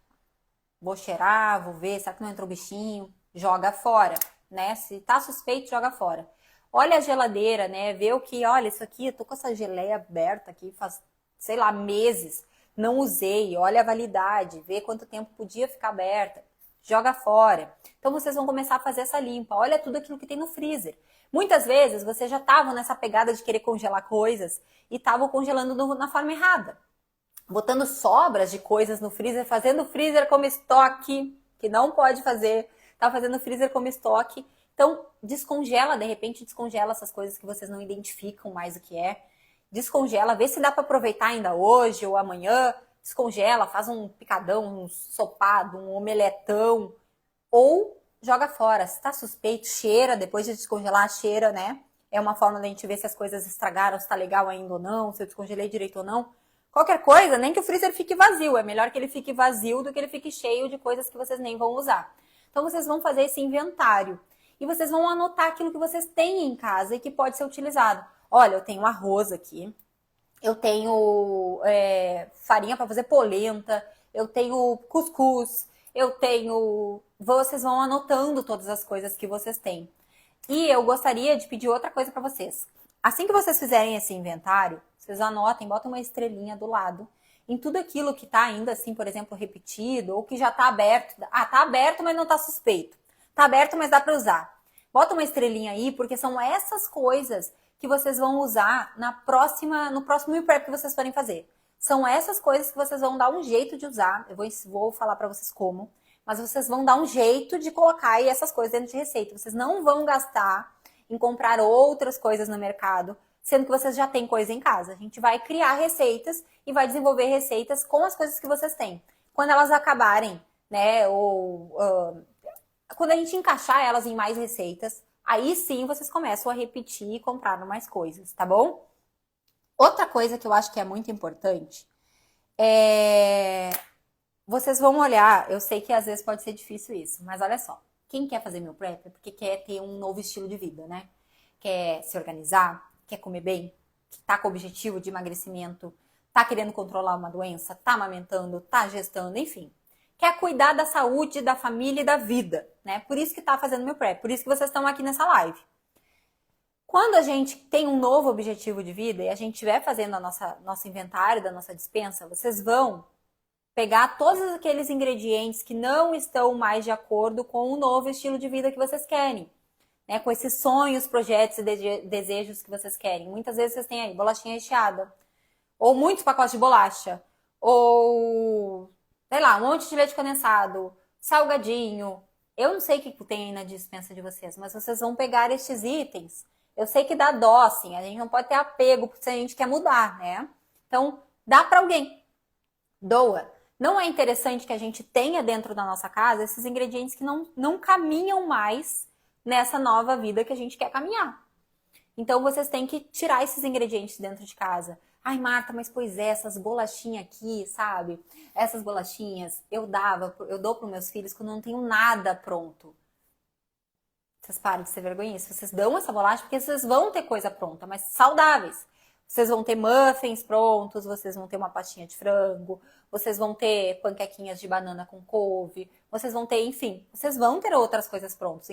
Vou cheirar, vou ver, será que não entrou bichinho? Joga fora, né? Se tá suspeito, joga fora. Olha a geladeira, né? Vê o que, olha, isso aqui, eu tô com essa geleia aberta aqui faz, sei lá, meses. Não usei, olha a validade, vê quanto tempo podia ficar aberta. Joga fora. Então, vocês vão começar a fazer essa limpa. Olha tudo aquilo que tem no freezer. Muitas vezes, vocês já estavam nessa pegada de querer congelar coisas e estavam congelando na forma errada. Botando sobras de coisas no freezer, fazendo o freezer como estoque, que não pode fazer. Tá fazendo o freezer como estoque. Então, descongela, de repente descongela essas coisas que vocês não identificam mais o que é. Descongela, vê se dá para aproveitar ainda hoje ou amanhã. Descongela, faz um picadão, um sopado, um omeletão. Ou joga fora. Se tá suspeito, cheira, depois de descongelar, cheira, né? É uma forma da gente ver se as coisas estragaram, se tá legal ainda ou não, se eu descongelei direito ou não. Qualquer coisa, nem que o freezer fique vazio. É melhor que ele fique vazio do que ele fique cheio de coisas que vocês nem vão usar. Então, vocês vão fazer esse inventário. E vocês vão anotar aquilo que vocês têm em casa e que pode ser utilizado. Olha, eu tenho arroz aqui. Eu tenho farinha para fazer polenta. Eu tenho cuscuz. Eu tenho... Vocês vão anotando todas as coisas que vocês têm. E eu gostaria de pedir outra coisa para vocês. Assim que vocês fizerem esse inventário, vocês anotem, botem uma estrelinha do lado em tudo aquilo que tá ainda assim, por exemplo, repetido, ou que já tá aberto. Ah, tá aberto, mas não tá suspeito. Tá aberto, mas dá para usar. Bota uma estrelinha aí, porque são essas coisas que vocês vão usar no próximo meal prep que vocês forem fazer. São essas coisas que vocês vão dar um jeito de usar. Eu vou falar para vocês como, mas vocês vão dar um jeito de colocar aí essas coisas dentro de receita. Vocês não vão gastar em comprar outras coisas no mercado, sendo que vocês já têm coisa em casa. A gente vai criar receitas e vai desenvolver receitas com as coisas que vocês têm. Quando elas acabarem, né, quando a gente encaixar elas em mais receitas, aí sim vocês começam a repetir e comprar mais coisas, tá bom? Outra coisa que eu acho que é muito importante é... Vocês vão olhar, eu sei que às vezes pode ser difícil isso, mas olha só. Quem quer fazer meal prep é porque quer ter um novo estilo de vida, né? Quer se organizar, quer comer bem, tá com o objetivo de emagrecimento, tá querendo controlar uma doença, tá amamentando, tá gestando, enfim. Quer cuidar da saúde, da família e da vida, né? Por isso que tá fazendo meal prep, por isso que vocês estão aqui nessa live. Quando a gente tem um novo objetivo de vida e a gente estiver fazendo nosso inventário da nossa despensa, vocês vão pegar todos aqueles ingredientes que não estão mais de acordo com o novo estilo de vida que vocês querem, né? Com esses sonhos, projetos e desejos que vocês querem. Muitas vezes vocês têm aí bolachinha recheada, ou muitos pacotes de bolacha, ou, sei lá, um monte de leite condensado, salgadinho. Eu não sei o que tem aí na despensa de vocês, mas vocês vão pegar estes itens. Eu sei que dá dó, assim, a gente não pode ter apego se a gente quer mudar, né? Então, dá para alguém. Doa. Não é interessante que a gente tenha dentro da nossa casa esses ingredientes que não caminham mais nessa nova vida que a gente quer caminhar. Então, vocês têm que tirar esses ingredientes dentro de casa. Ai, Marta, mas pois é, essas bolachinhas aqui, sabe? Essas bolachinhas eu dou para os meus filhos quando não tenho nada pronto. Vocês param de ser vergonhistas. Vocês dão essa bolacha porque vocês vão ter coisa pronta, mas saudáveis. Vocês vão ter muffins prontos, vocês vão ter uma pastinha de frango, vocês vão ter panquequinhas de banana com couve, vocês vão ter, enfim, vocês vão ter outras coisas prontas.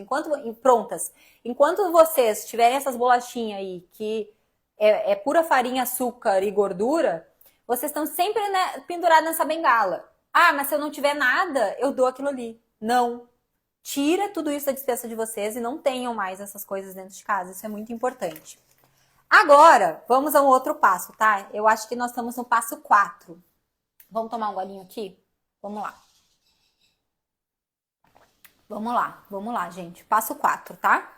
Enquanto vocês tiverem essas bolachinhas aí, que é pura farinha, açúcar e gordura, vocês estão sempre, né, pendurados nessa bengala. Ah, mas se eu não tiver nada, eu dou aquilo ali. Não. Tira tudo isso da despensa de vocês e não tenham mais essas coisas dentro de casa. Isso é muito importante. Agora, vamos a um outro passo, tá? Eu acho que nós estamos no passo 4. Vamos tomar um golinho aqui? Vamos lá. Vamos lá, gente. Passo 4, tá?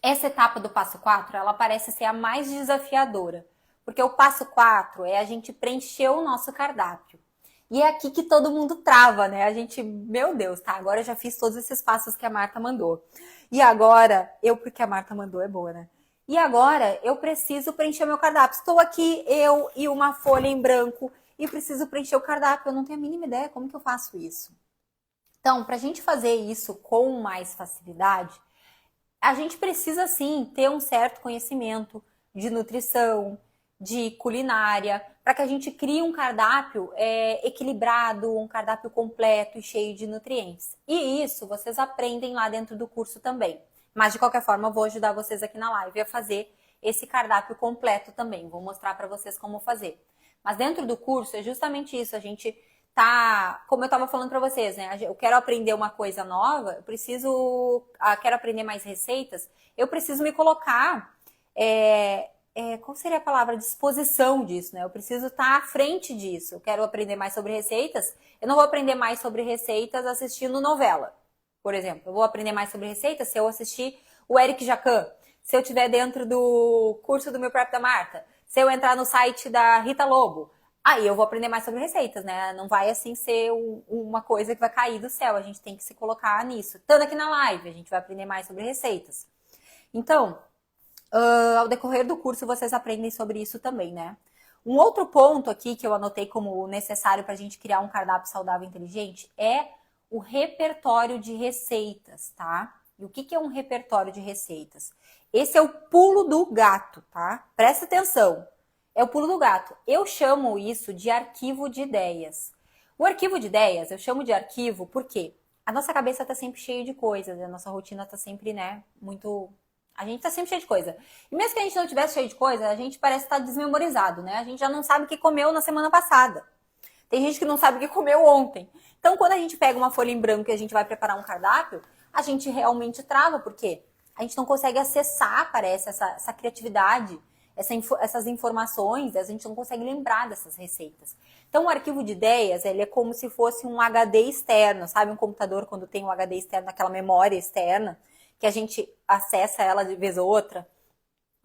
Essa etapa do passo 4, ela parece ser a mais desafiadora. Porque o passo 4 é a gente preencher o nosso cardápio. E é aqui que todo mundo trava, né? A gente, meu Deus, tá? Agora eu já fiz todos esses passos que a Marta mandou. E agora, porque a Marta mandou é boa, né? E agora eu preciso preencher meu cardápio. Estou aqui, eu e uma folha em branco, e preciso preencher o cardápio. Eu não tenho a mínima ideia como que eu faço isso. Então, para a gente fazer isso com mais facilidade, a gente precisa sim ter um certo conhecimento de nutrição, de culinária, para que a gente crie um cardápio equilibrado, um cardápio completo e cheio de nutrientes. E isso vocês aprendem lá dentro do curso também. Mas, de qualquer forma, eu vou ajudar vocês aqui na live a fazer esse cardápio completo também. Vou mostrar para vocês como fazer. Mas dentro do curso é justamente isso. A gente tá, como eu estava falando para vocês, né? Eu quero aprender uma coisa nova, quero aprender mais receitas, eu preciso me colocar... qual seria a palavra? Disposição disso, né? Eu preciso estar à frente disso. Eu quero aprender mais sobre receitas. Eu não vou aprender mais sobre receitas assistindo novela, por exemplo. Eu vou aprender mais sobre receitas se eu assistir o Eric Jacan, se eu estiver dentro do curso do Meal Prep da Marta, se eu entrar no site da Rita Lobo. Aí eu vou aprender mais sobre receitas, né? Não vai assim ser uma coisa que vai cair do céu. A gente tem que se colocar nisso. Estando aqui na live, a gente vai aprender mais sobre receitas. Então... ao decorrer do curso vocês aprendem sobre isso também, né? Um outro ponto aqui que eu anotei como necessário para a gente criar um cardápio saudável e inteligente é o repertório de receitas, tá? E o que é um repertório de receitas? Esse é o pulo do gato, tá? Presta atenção. É o pulo do gato. Eu chamo isso de arquivo de ideias. O arquivo de ideias, eu chamo de arquivo porque a nossa cabeça tá sempre cheia de coisas, a nossa rotina tá sempre, né, muito... A gente tá sempre cheio de coisa. E mesmo que a gente não tivesse cheio de coisa, a gente parece estar desmemorizado, né? A gente já não sabe o que comeu na semana passada. Tem gente que não sabe o que comeu ontem. Então, quando a gente pega uma folha em branco e a gente vai preparar um cardápio, a gente realmente trava, porque a gente não consegue acessar, parece, essa criatividade, essas informações, a gente não consegue lembrar dessas receitas. Então, o arquivo de ideias, ele é como se fosse um HD externo, sabe? Um computador, quando tem um HD externo, aquela memória externa, que a gente acessa ela de vez ou outra.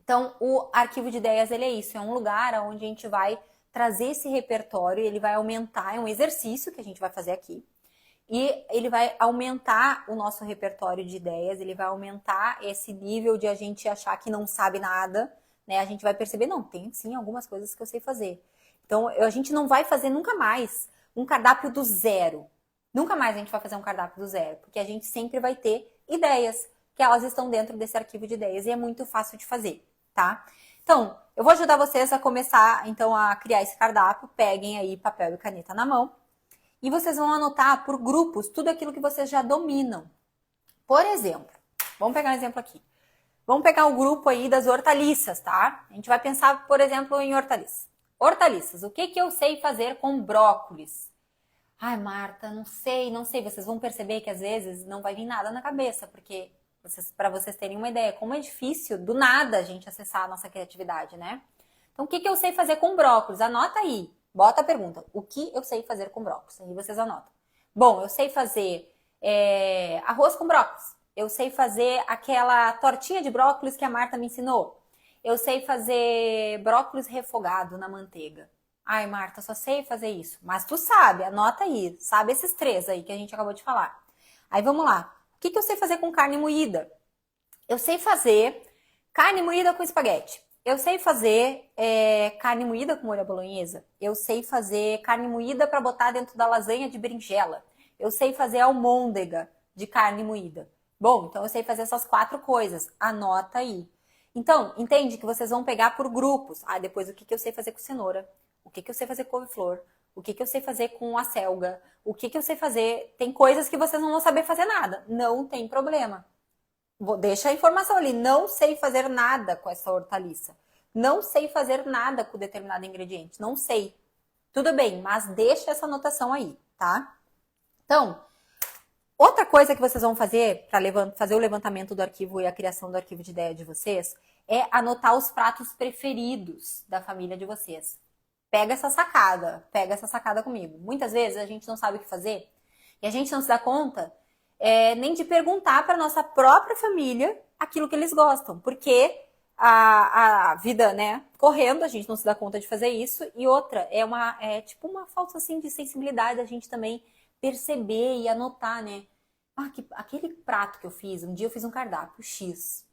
Então, o arquivo de ideias, ele é isso, é um lugar onde a gente vai trazer esse repertório, ele vai aumentar, é um exercício que a gente vai fazer aqui, e ele vai aumentar o nosso repertório de ideias, ele vai aumentar esse nível de a gente achar que não sabe nada, né? A gente vai perceber, não, tem sim algumas coisas que eu sei fazer. Então, a gente não vai fazer nunca mais um cardápio do zero. Nunca mais a gente vai fazer um cardápio do zero, porque a gente sempre vai ter ideias, que elas estão dentro desse arquivo de ideias, e é muito fácil de fazer, tá? Então, eu vou ajudar vocês a começar, então, a criar esse cardápio. Peguem aí papel e caneta na mão. E vocês vão anotar por grupos tudo aquilo que vocês já dominam. Por exemplo, vamos pegar um exemplo aqui. Vamos pegar o grupo aí das hortaliças, tá? A gente vai pensar, por exemplo, em hortaliças. Hortaliças, o que eu sei fazer com brócolis? Ai, Marta, não sei. Vocês vão perceber que às vezes não vai vir nada na cabeça, porque para vocês terem uma ideia, como é difícil do nada a gente acessar a nossa criatividade, né? Então, o que eu sei fazer com brócolis? Anota aí. Bota a pergunta, o que eu sei fazer com brócolis? Aí vocês anotam. Bom, eu sei fazer arroz com brócolis. Eu sei fazer aquela tortinha de brócolis que a Marta me ensinou. Eu sei fazer brócolis refogado na manteiga. Ai, Marta, só sei fazer isso. Mas tu sabe, anota aí. Sabe esses 3 aí que a gente acabou de falar. Aí vamos lá. O que eu sei fazer com carne moída? Eu sei fazer carne moída com espaguete. Eu sei fazer carne moída com molho à bolonhesa. Eu sei fazer carne moída para botar dentro da lasanha de berinjela. Eu sei fazer almôndega de carne moída. Bom, então eu sei fazer essas 4 coisas. Anota aí. Então, entende que vocês vão pegar por grupos. Ah, depois o que eu sei fazer com cenoura? O que eu sei fazer com couve-flor? O que eu sei fazer com acelga? O que eu sei fazer? Tem coisas que vocês não vão saber fazer nada. Não tem problema. Deixa a informação ali, não sei fazer nada com essa hortaliça. Não sei fazer nada com determinado ingrediente. Não sei. Tudo bem, mas deixa essa anotação aí, tá? Então, outra coisa que vocês vão fazer para fazer o levantamento do arquivo e a criação do arquivo de ideia de vocês é anotar os pratos preferidos da família de vocês. Pega essa sacada comigo. Muitas vezes a gente não sabe o que fazer e a gente não se dá conta nem de perguntar para nossa própria família aquilo que eles gostam, porque a vida, né, correndo, a gente não se dá conta de fazer isso. E outra, é tipo uma falta assim de sensibilidade a gente também perceber e anotar, né? Aquele prato que eu fiz, um dia eu fiz um cardápio X.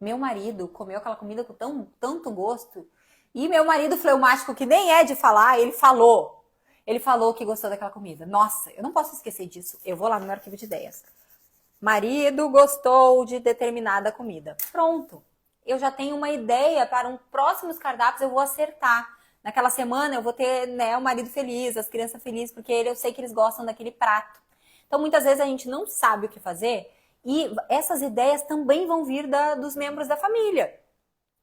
Meu marido comeu aquela comida com tanto gosto. E meu marido fleumático, que nem é de falar, ele falou. Ele falou que gostou daquela comida. Nossa, eu não posso esquecer disso. Eu vou lá no meu arquivo de ideias. Marido gostou de determinada comida. Pronto. Eu já tenho uma ideia para um próximos cardápios, eu vou acertar. Naquela semana eu vou ter, né, o marido feliz, as crianças felizes, porque eu sei que eles gostam daquele prato. Então, muitas vezes a gente não sabe o que fazer e essas ideias também vão vir dos membros da família.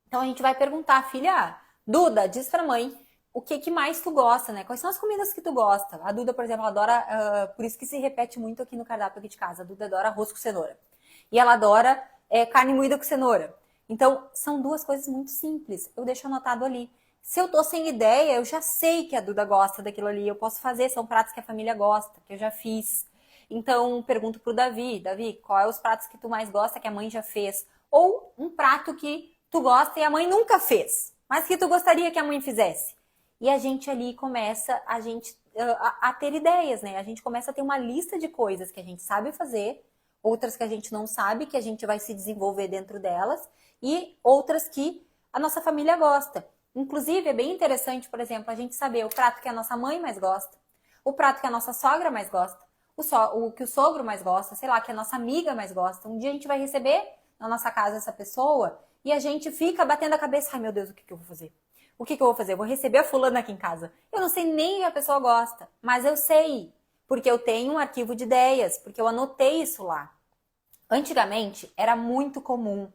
Então, a gente vai perguntar, filha, Duda, diz pra mãe o que mais tu gosta, né? Quais são as comidas que tu gosta? A Duda, por exemplo, adora, por isso que se repete muito aqui no cardápio aqui de casa, a Duda adora arroz com cenoura. E ela adora carne moída com cenoura. Então, são 2 coisas muito simples. Eu deixo anotado ali. Se eu tô sem ideia, eu já sei que a Duda gosta daquilo ali. Eu posso fazer, são pratos que a família gosta, que eu já fiz. Então, pergunto pro Davi, qual é os pratos que tu mais gosta que a mãe já fez? Ou um prato que tu gosta e a mãe nunca fez, mas que tu gostaria que a mãe fizesse. E a gente ali começa a ter ideias, né? A gente começa a ter uma lista de coisas que a gente sabe fazer, outras que a gente não sabe, que a gente vai se desenvolver dentro delas, e outras que a nossa família gosta. Inclusive, é bem interessante, por exemplo, a gente saber o prato que a nossa mãe mais gosta, o prato que a nossa sogra mais gosta, o que o sogro mais gosta, sei lá, que a nossa amiga mais gosta. Um dia a gente vai receber na nossa casa essa pessoa e a gente fica batendo a cabeça. Ai, meu Deus, o que eu vou fazer? O que eu vou fazer? Eu vou receber a fulana aqui em casa. Eu não sei nem o que a pessoa gosta, mas eu sei, porque eu tenho um arquivo de ideias, porque eu anotei isso lá. Antigamente, era muito comum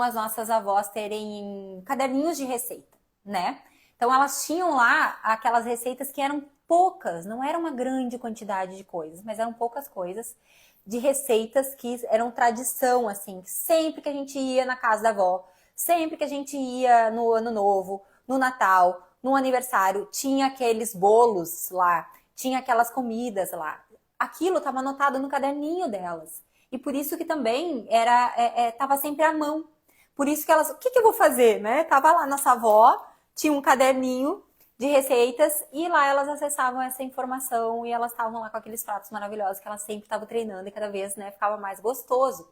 as nossas avós terem caderninhos de receita, né? Então elas tinham lá aquelas receitas que eram poucas, não era uma grande quantidade de coisas, mas eram poucas coisas de receitas que eram tradição, assim, sempre que a gente ia na casa da avó, sempre que a gente ia no Ano Novo, no Natal, no aniversário, tinha aqueles bolos lá, tinha aquelas comidas lá. Aquilo estava anotado no caderninho delas. E por isso que também estava sempre à mão. Por isso que elas, o que eu vou fazer, né? Tava lá nossa avó, tinha um caderninho de receitas e lá elas acessavam essa informação e elas estavam lá com aqueles pratos maravilhosos que elas sempre estavam treinando e cada vez, né, ficava mais gostoso.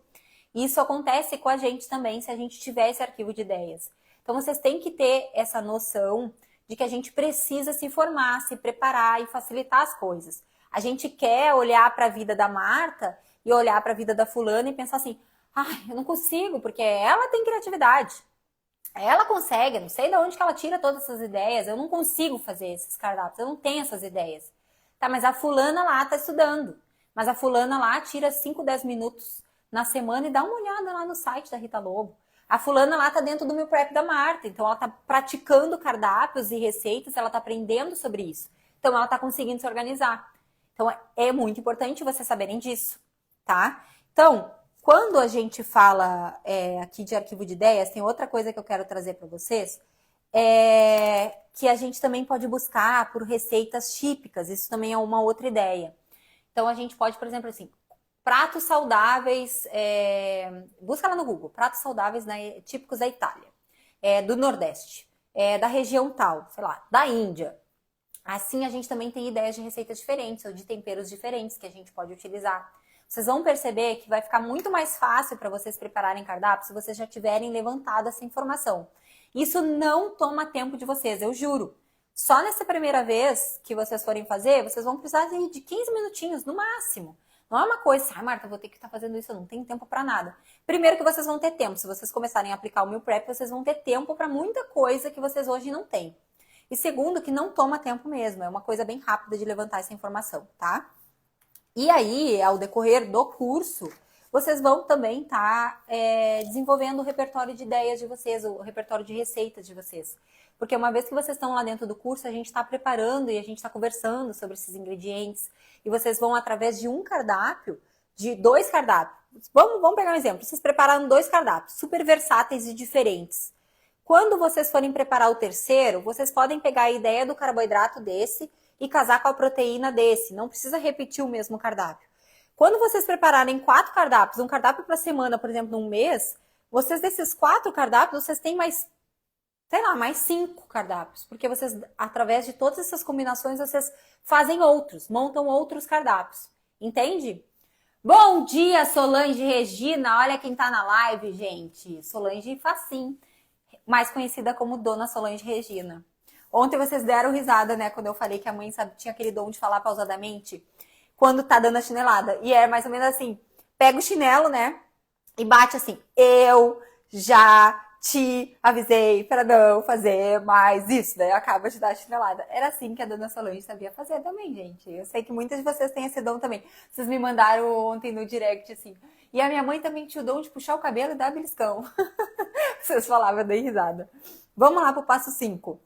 Isso acontece com a gente também se a gente tiver esse arquivo de ideias. Então vocês têm que ter essa noção de que a gente precisa se formar, se preparar e facilitar as coisas. A gente quer olhar para a vida da Marta e olhar para a vida da fulana e pensar assim, ai, eu não consigo, porque ela tem criatividade. Ela consegue, eu não sei de onde que ela tira todas essas ideias, eu não consigo fazer esses cardápios, eu não tenho essas ideias. Tá, mas a fulana lá tá estudando. Mas a fulana lá tira 5, 10 minutos na semana e dá uma olhada lá no site da Rita Lobo. A fulana lá tá dentro do meu prep da Marta, então ela tá praticando cardápios e receitas, ela tá aprendendo sobre isso. Então ela tá conseguindo se organizar. Então é muito importante vocês saberem disso, tá? Então, quando a gente fala aqui de arquivo de ideias, tem outra coisa que eu quero trazer para vocês, que a gente também pode buscar por receitas típicas, isso também é uma outra ideia. Então a gente pode, por exemplo, assim, pratos saudáveis, busca lá no Google, pratos saudáveis, né, típicos da Itália, do Nordeste, da região tal, sei lá, da Índia. Assim a gente também tem ideias de receitas diferentes ou de temperos diferentes que a gente pode utilizar. Vocês vão perceber que vai ficar muito mais fácil para vocês prepararem cardápio se vocês já tiverem levantado essa informação. Isso não toma tempo de vocês, eu juro. Só nessa primeira vez que vocês forem fazer, vocês vão precisar de 15 minutinhos no máximo. Não é uma coisa assim, Marta, vou ter que estar fazendo isso, eu não tenho tempo para nada. Primeiro que vocês vão ter tempo, se vocês começarem a aplicar o Meal Prep, vocês vão ter tempo para muita coisa que vocês hoje não têm. E segundo, que não toma tempo mesmo, é uma coisa bem rápida de levantar essa informação, tá? E aí, ao decorrer do curso, vocês vão também estar desenvolvendo o repertório de ideias de vocês, o repertório de receitas de vocês. Porque uma vez que vocês estão lá dentro do curso, a gente está preparando e a gente está conversando sobre esses ingredientes. E vocês vão, através de um cardápio, de 2 cardápios. Vamos pegar um exemplo. Vocês prepararam 2 cardápios, super versáteis e diferentes. Quando vocês forem preparar o terceiro, vocês podem pegar a ideia do carboidrato desse e casar com a proteína desse. Não precisa repetir o mesmo cardápio. Quando vocês prepararem 4 cardápios, um cardápio para semana, por exemplo, num mês, vocês desses 4 cardápios, vocês têm mais, sei lá, mais 5 cardápios. Porque vocês, através de todas essas combinações, vocês fazem outros, montam outros cardápios. Entende? Bom dia, Solange Regina. Olha quem tá na live, gente. Solange Facim, mais conhecida como Dona Solange Regina. Ontem vocês deram risada, né, quando eu falei que a mãe tinha aquele dom de falar pausadamente quando tá dando a chinelada. E é mais ou menos assim, pega o chinelo, né, e bate assim, eu já te avisei para não fazer mais isso, daí acaba de dar a chinelada. Era assim que a Dona Solange sabia fazer também, gente. Eu sei que muitas de vocês têm esse dom também. Vocês me mandaram ontem no direct, assim. E a minha mãe também tinha o dom de puxar o cabelo e dar beliscão. Vocês falavam, eu dei risada. Vamos lá pro passo 5.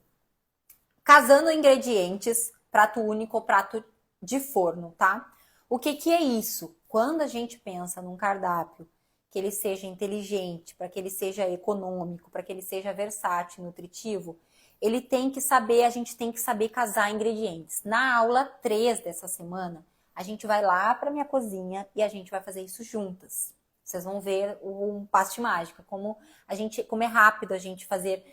Casando ingredientes, prato único ou prato de forno, tá? O que é isso? Quando a gente pensa num cardápio que ele seja inteligente, para que ele seja econômico, para que ele seja versátil, nutritivo, ele tem que saber, a gente tem que saber casar ingredientes. Na aula 3 dessa semana, a gente vai lá para minha cozinha e a gente vai fazer isso juntas. Vocês vão ver um passo de mágica, como é rápido a gente fazer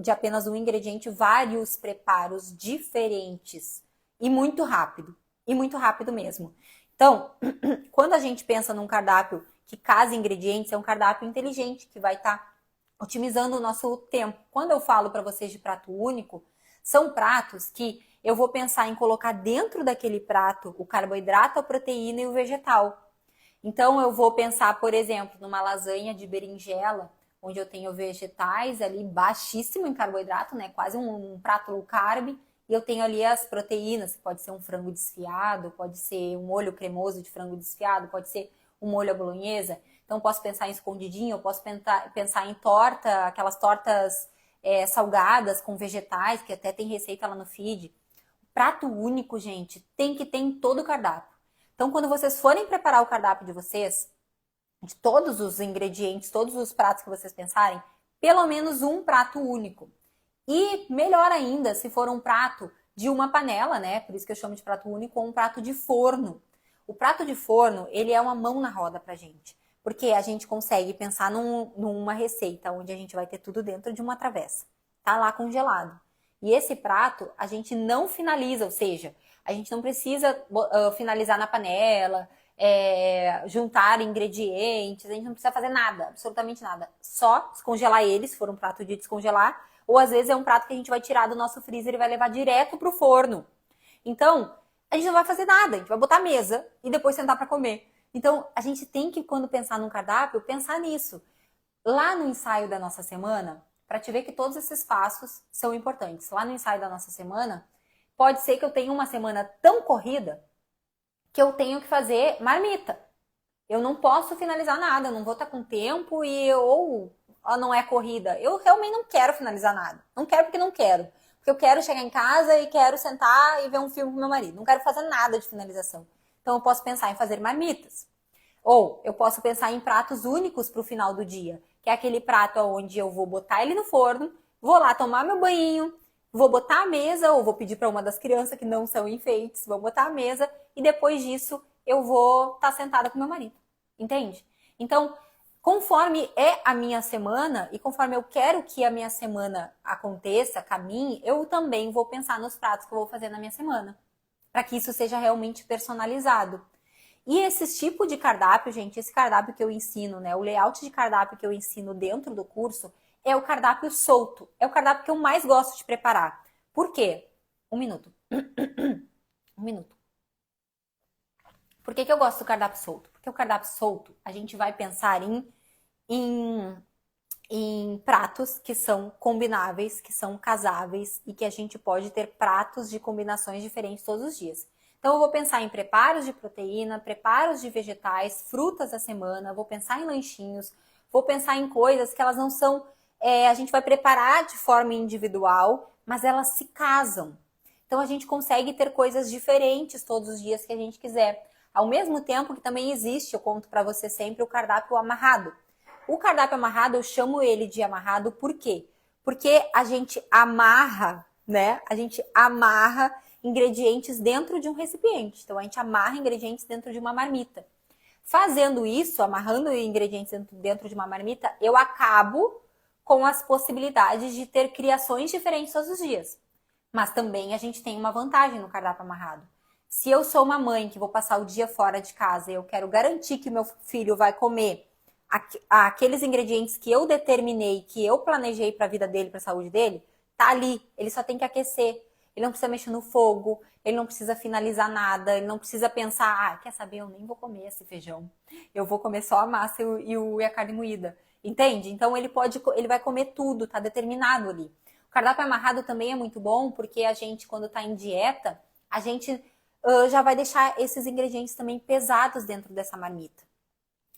de apenas um ingrediente vários preparos diferentes e muito rápido mesmo. Então, quando a gente pensa num cardápio que casa ingredientes, é um cardápio inteligente que vai estar otimizando o nosso tempo. Quando eu falo para vocês de prato único, são pratos que eu vou pensar em colocar dentro daquele prato o carboidrato, a proteína e o vegetal. Então, eu vou pensar, por exemplo, numa lasanha de berinjela, onde eu tenho vegetais ali baixíssimo em carboidrato, né? Quase um prato low carb. E eu tenho ali as proteínas, pode ser um frango desfiado, pode ser um molho cremoso de frango desfiado, pode ser um molho à bolonhesa. Então, posso pensar em escondidinho, eu posso pensar em torta, aquelas tortas salgadas com vegetais, que até tem receita lá no feed. Prato único, gente, tem que ter em todo o cardápio. Então, quando vocês forem preparar o cardápio de vocês, de todos os ingredientes, todos os pratos que vocês pensarem, pelo menos um prato único. E melhor ainda, se for um prato de uma panela, né? Por isso que eu chamo de prato único, ou um prato de forno. O prato de forno, ele é uma mão na roda pra gente. Porque a gente consegue pensar numa receita onde a gente vai ter tudo dentro de uma travessa. Tá lá congelado. E esse prato, a gente não finaliza, ou seja, a gente não precisa finalizar na panela, juntar ingredientes, a gente não precisa fazer nada, absolutamente nada. Só descongelar ele, se for um prato de descongelar, ou às vezes é um prato que a gente vai tirar do nosso freezer e vai levar direto pro forno. Então, a gente não vai fazer nada, a gente vai botar a mesa e depois sentar para comer. Então, a gente tem que, quando pensar num cardápio, pensar nisso. Lá no ensaio da nossa semana, para te ver que todos esses passos são importantes. Lá no ensaio da nossa semana, pode ser que eu tenha uma semana tão corrida que eu tenho que fazer marmita. Eu não posso finalizar nada, eu não vou estar com tempo ou não é corrida. Eu realmente não quero finalizar nada. Não quero porque não quero. Porque eu quero chegar em casa e quero sentar e ver um filme com meu marido. Não quero fazer nada de finalização. Então eu posso pensar em fazer marmitas. Ou eu posso pensar em pratos únicos para o final do dia, que é aquele prato onde eu vou botar ele no forno, vou lá tomar meu banho, vou botar a mesa, ou vou pedir para uma das crianças que não são enfeites, vou botar a mesa e depois disso eu vou estar sentada com meu marido. Entende? Então, conforme é a minha semana e conforme eu quero que a minha semana aconteça, caminhe, eu também vou pensar nos pratos que eu vou fazer na minha semana, para que isso seja realmente personalizado. E esse tipo de cardápio, gente, esse cardápio que eu ensino, né, o layout de cardápio que eu ensino dentro do curso é o cardápio solto. É o cardápio que eu mais gosto de preparar. Por quê? Um minuto. Um minuto. Por que eu gosto do cardápio solto? Porque o cardápio solto, a gente vai pensar em pratos que são combináveis, que são casáveis e que a gente pode ter pratos de combinações diferentes todos os dias. Então, eu vou pensar em preparos de proteína, preparos de vegetais, frutas da semana, vou pensar em lanchinhos, vou pensar em coisas que elas não são... a gente vai preparar de forma individual, mas elas se casam. Então, a gente consegue ter coisas diferentes todos os dias que a gente quiser. Ao mesmo tempo que também existe, eu conto para você sempre, o cardápio amarrado. O cardápio amarrado, eu chamo ele de amarrado por quê? Porque a gente amarra, né? A gente amarra ingredientes dentro de um recipiente. Então, a gente amarra ingredientes dentro de uma marmita. Fazendo isso, amarrando ingredientes dentro de uma marmita, eu acabo com as possibilidades de ter criações diferentes todos os dias. Mas também a gente tem uma vantagem no cardápio amarrado. Se eu sou uma mãe que vou passar o dia fora de casa e eu quero garantir que meu filho vai comer aqueles ingredientes que eu determinei, que eu planejei para a vida dele, para a saúde dele, tá ali. Ele só tem que aquecer. Ele não precisa mexer no fogo, ele não precisa finalizar nada, ele não precisa pensar, quer saber, eu nem vou comer esse feijão. Eu vou comer só a massa e a carne moída. Entende? Então ele vai comer tudo, tá determinado ali. O cardápio amarrado também é muito bom, porque a gente, quando tá em dieta, a gente já vai deixar esses ingredientes também pesados dentro dessa marmita.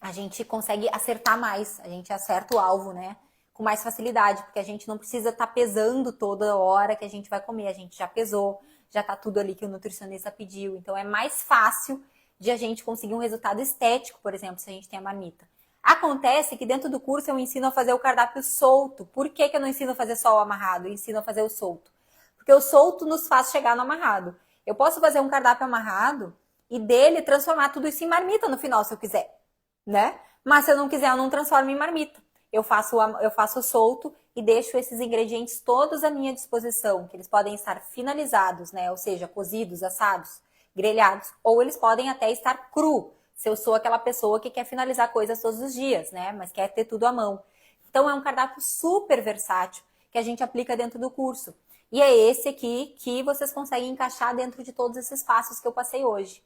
A gente consegue acertar mais, a gente acerta o alvo, né? Com mais facilidade, porque a gente não precisa estar pesando toda hora que a gente vai comer. A gente já pesou, já tá tudo ali que o nutricionista pediu. Então é mais fácil de a gente conseguir um resultado estético, por exemplo, se a gente tem a marmita. Acontece que dentro do curso eu ensino a fazer o cardápio solto. Por que eu não ensino a fazer só o amarrado? Eu ensino a fazer o solto. Porque o solto nos faz chegar no amarrado. Eu posso fazer um cardápio amarrado e dele transformar tudo isso em marmita no final, se eu quiser, né? Mas se eu não quiser, eu não transformo em marmita. Eu faço solto e deixo esses ingredientes todos à minha disposição, que eles podem estar finalizados, né? Ou seja, cozidos, assados, grelhados, ou eles podem até estar cru, se eu sou aquela pessoa que quer finalizar coisas todos os dias, né? Mas quer ter tudo à mão. Então é um cardápio super versátil que a gente aplica dentro do curso. E é esse aqui que vocês conseguem encaixar dentro de todos esses passos que eu passei hoje.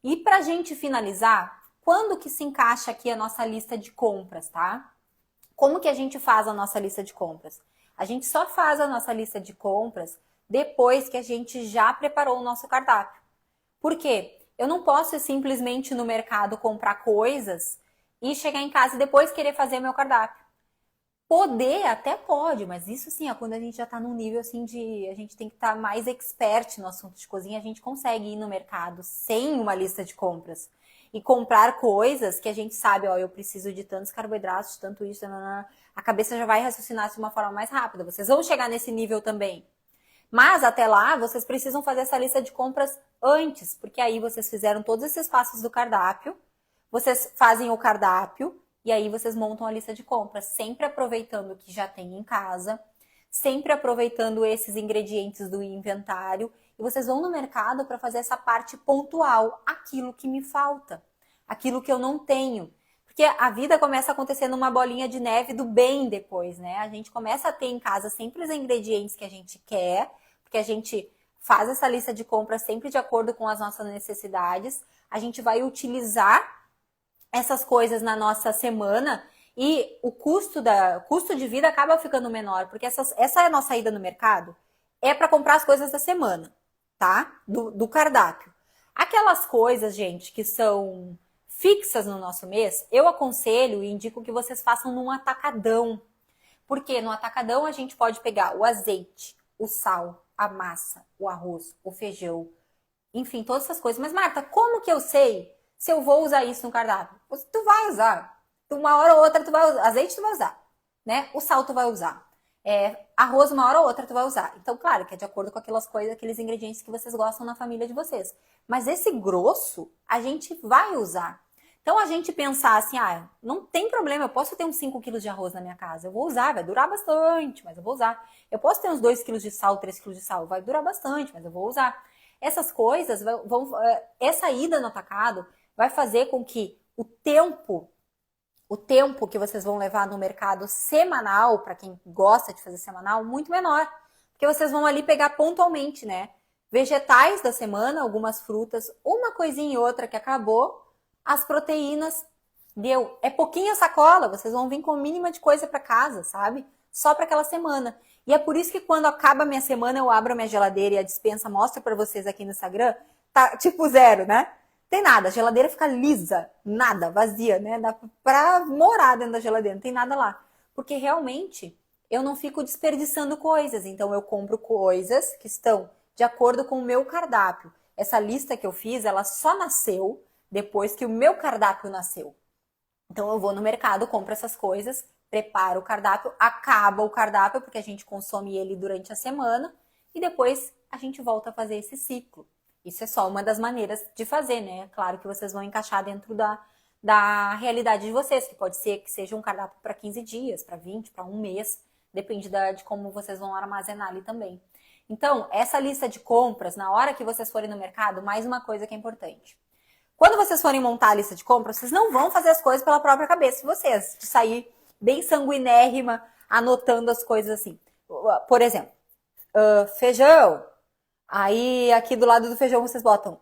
E pra gente finalizar, quando que se encaixa aqui a nossa lista de compras, tá? Como que a gente faz a nossa lista de compras? A gente só faz a nossa lista de compras depois que a gente já preparou o nosso cardápio. Por quê? Eu não posso simplesmente ir no mercado comprar coisas e chegar em casa e depois querer fazer meu cardápio. Poder até pode, mas isso sim é quando a gente já tá num nível assim de a gente tem que estar mais expert no assunto de cozinha, a gente consegue ir no mercado sem uma lista de compras e comprar coisas que a gente sabe, ó, eu preciso de tantos carboidratos, tanto isso, nanana. A cabeça já vai raciocinar de uma forma mais rápida. Vocês vão chegar nesse nível também. Mas até lá, vocês precisam fazer essa lista de compras antes, porque aí vocês fizeram todos esses passos do cardápio, vocês fazem o cardápio e aí vocês montam a lista de compras, sempre aproveitando o que já tem em casa, sempre aproveitando esses ingredientes do inventário e vocês vão no mercado para fazer essa parte pontual, aquilo que me falta, aquilo que eu não tenho. Porque a vida começa a acontecer numa bolinha de neve do bem depois, né? A gente começa a ter em casa sempre os ingredientes que a gente quer, porque a gente faz essa lista de compras sempre de acordo com as nossas necessidades. A gente vai utilizar essas coisas na nossa semana e o custo de vida acaba ficando menor, porque essa é a nossa ida no mercado, é para comprar as coisas da semana, tá? Do cardápio. Aquelas coisas, gente, que são fixas no nosso mês, eu aconselho e indico que vocês façam num atacadão. Porque no atacadão a gente pode pegar o azeite, o sal, a massa, o arroz, o feijão, enfim, todas essas coisas. Mas, Marta, como que eu sei se eu vou usar isso no cardápio? Tu vai usar. Uma hora ou outra tu vai usar. Azeite tu vai usar, né? O sal tu vai usar. Arroz uma hora ou outra tu vai usar. Então, claro, que é de acordo com aquelas coisas, aqueles ingredientes que vocês gostam na família de vocês. Mas esse grosso, a gente vai usar. Então, a gente pensar assim, não tem problema, eu posso ter uns 5 quilos de arroz na minha casa. Eu vou usar, vai durar bastante, mas eu vou usar. Eu posso ter uns 2 quilos de sal, 3 quilos de sal, vai durar bastante, mas eu vou usar. Essas coisas, essa ida no atacado vai fazer com que o tempo que vocês vão levar no mercado semanal, para quem gosta de fazer semanal, muito menor. Porque vocês vão ali pegar pontualmente, né? Vegetais da semana, algumas frutas, uma coisinha e outra que acabou, as proteínas, deu. É pouquinha sacola, vocês vão vir com o mínimo de coisa para casa, sabe? Só para aquela semana. E é por isso que quando acaba a minha semana, eu abro a minha geladeira e a despensa mostra para vocês aqui no Instagram, tá tipo zero, né? Tem nada, a geladeira fica lisa, nada, vazia, né? Dá pra morar dentro da geladeira, não tem nada lá. Porque realmente eu não fico desperdiçando coisas, então eu compro coisas que estão de acordo com o meu cardápio. Essa lista que eu fiz, ela só nasceu depois que o meu cardápio nasceu. Então eu vou no mercado, compro essas coisas, preparo o cardápio, acaba o cardápio, porque a gente consome ele durante a semana, e depois a gente volta a fazer esse ciclo. Isso é só uma das maneiras de fazer, né? Claro que vocês vão encaixar dentro da realidade de vocês, que pode ser que seja um cardápio para 15 dias, para 20, para um mês, depende de como vocês vão armazenar ali também. Então, essa lista de compras, na hora que vocês forem no mercado, mais uma coisa que é importante. Quando vocês forem montar a lista de compras, vocês não vão fazer as coisas pela própria cabeça de vocês, de sair bem sanguinérrima, anotando as coisas assim. Por exemplo, feijão. Aí, aqui do lado do feijão, vocês botam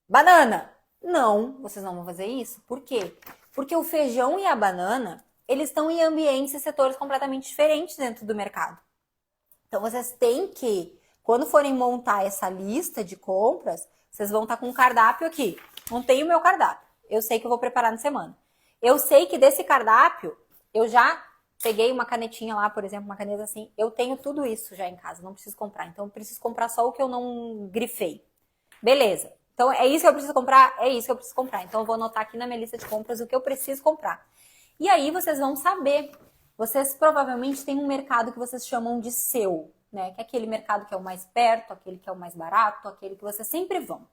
banana. Não, vocês não vão fazer isso. Por quê? Porque o feijão e a banana, eles estão em ambientes e setores completamente diferentes dentro do mercado. Então, vocês têm que, quando forem montar essa lista de compras, vocês vão estar com um cardápio aqui. Montei o meu cardápio. Eu sei que eu vou preparar na semana. Eu sei que desse cardápio, eu já peguei uma canetinha lá, por exemplo, uma caneta assim. Eu tenho tudo isso já em casa, não preciso comprar. Então, eu preciso comprar só o que eu não grifei. Beleza. Então, é isso que eu preciso comprar? É isso que eu preciso comprar. Então, eu vou anotar aqui na minha lista de compras o que eu preciso comprar. E aí, vocês vão saber. Vocês provavelmente têm um mercado que vocês chamam de seu, né? Que é aquele mercado que é o mais perto, aquele que é o mais barato, aquele que vocês sempre vão.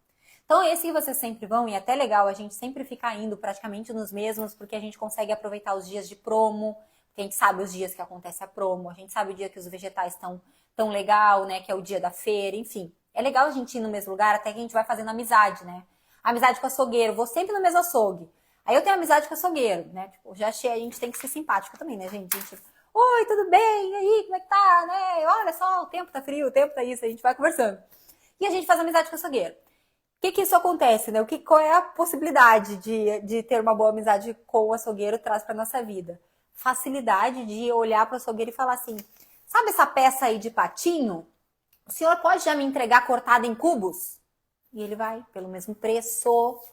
Então, esse que vocês sempre vão, e é até legal a gente sempre ficar indo praticamente nos mesmos, porque a gente consegue aproveitar os dias de promo, porque a gente sabe os dias que acontece a promo, a gente sabe o dia que os vegetais estão tão legal, né, que é o dia da feira, enfim. É legal a gente ir no mesmo lugar, até que a gente vai fazendo amizade, né? Amizade com açougueiro, vou sempre no mesmo açougue. Aí eu tenho amizade com açougueiro, né? Tipo, já achei, a gente tem que ser simpático também, né, gente? Oi, tudo bem? E aí, como é que tá, né? Olha só, o tempo tá frio, o tempo tá isso, a gente vai conversando. E a gente faz amizade com açougueiro. O que isso acontece, né? Qual é a possibilidade de ter uma boa amizade com o açougueiro traz para nossa vida? Facilidade de olhar para o açougueiro e falar assim, sabe essa peça aí de patinho? O senhor pode já me entregar cortada em cubos? E ele vai, pelo mesmo preço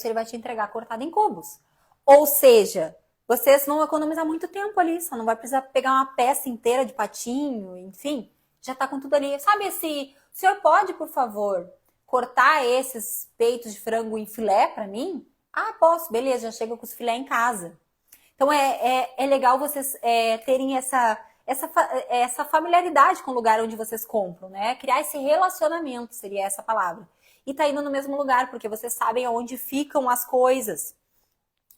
ele vai te entregar cortada em cubos. Ou seja, vocês vão economizar muito tempo ali, só não vai precisar pegar uma peça inteira de patinho, enfim, já tá com tudo ali. Sabe, se o senhor pode, por favor, cortar esses peitos de frango em filé pra mim? Ah, posso, beleza, já chega com os filé em casa. Então é legal vocês terem essa familiaridade com o lugar onde vocês compram, né? Criar esse relacionamento, seria essa palavra. E tá indo no mesmo lugar, porque vocês sabem aonde ficam as coisas.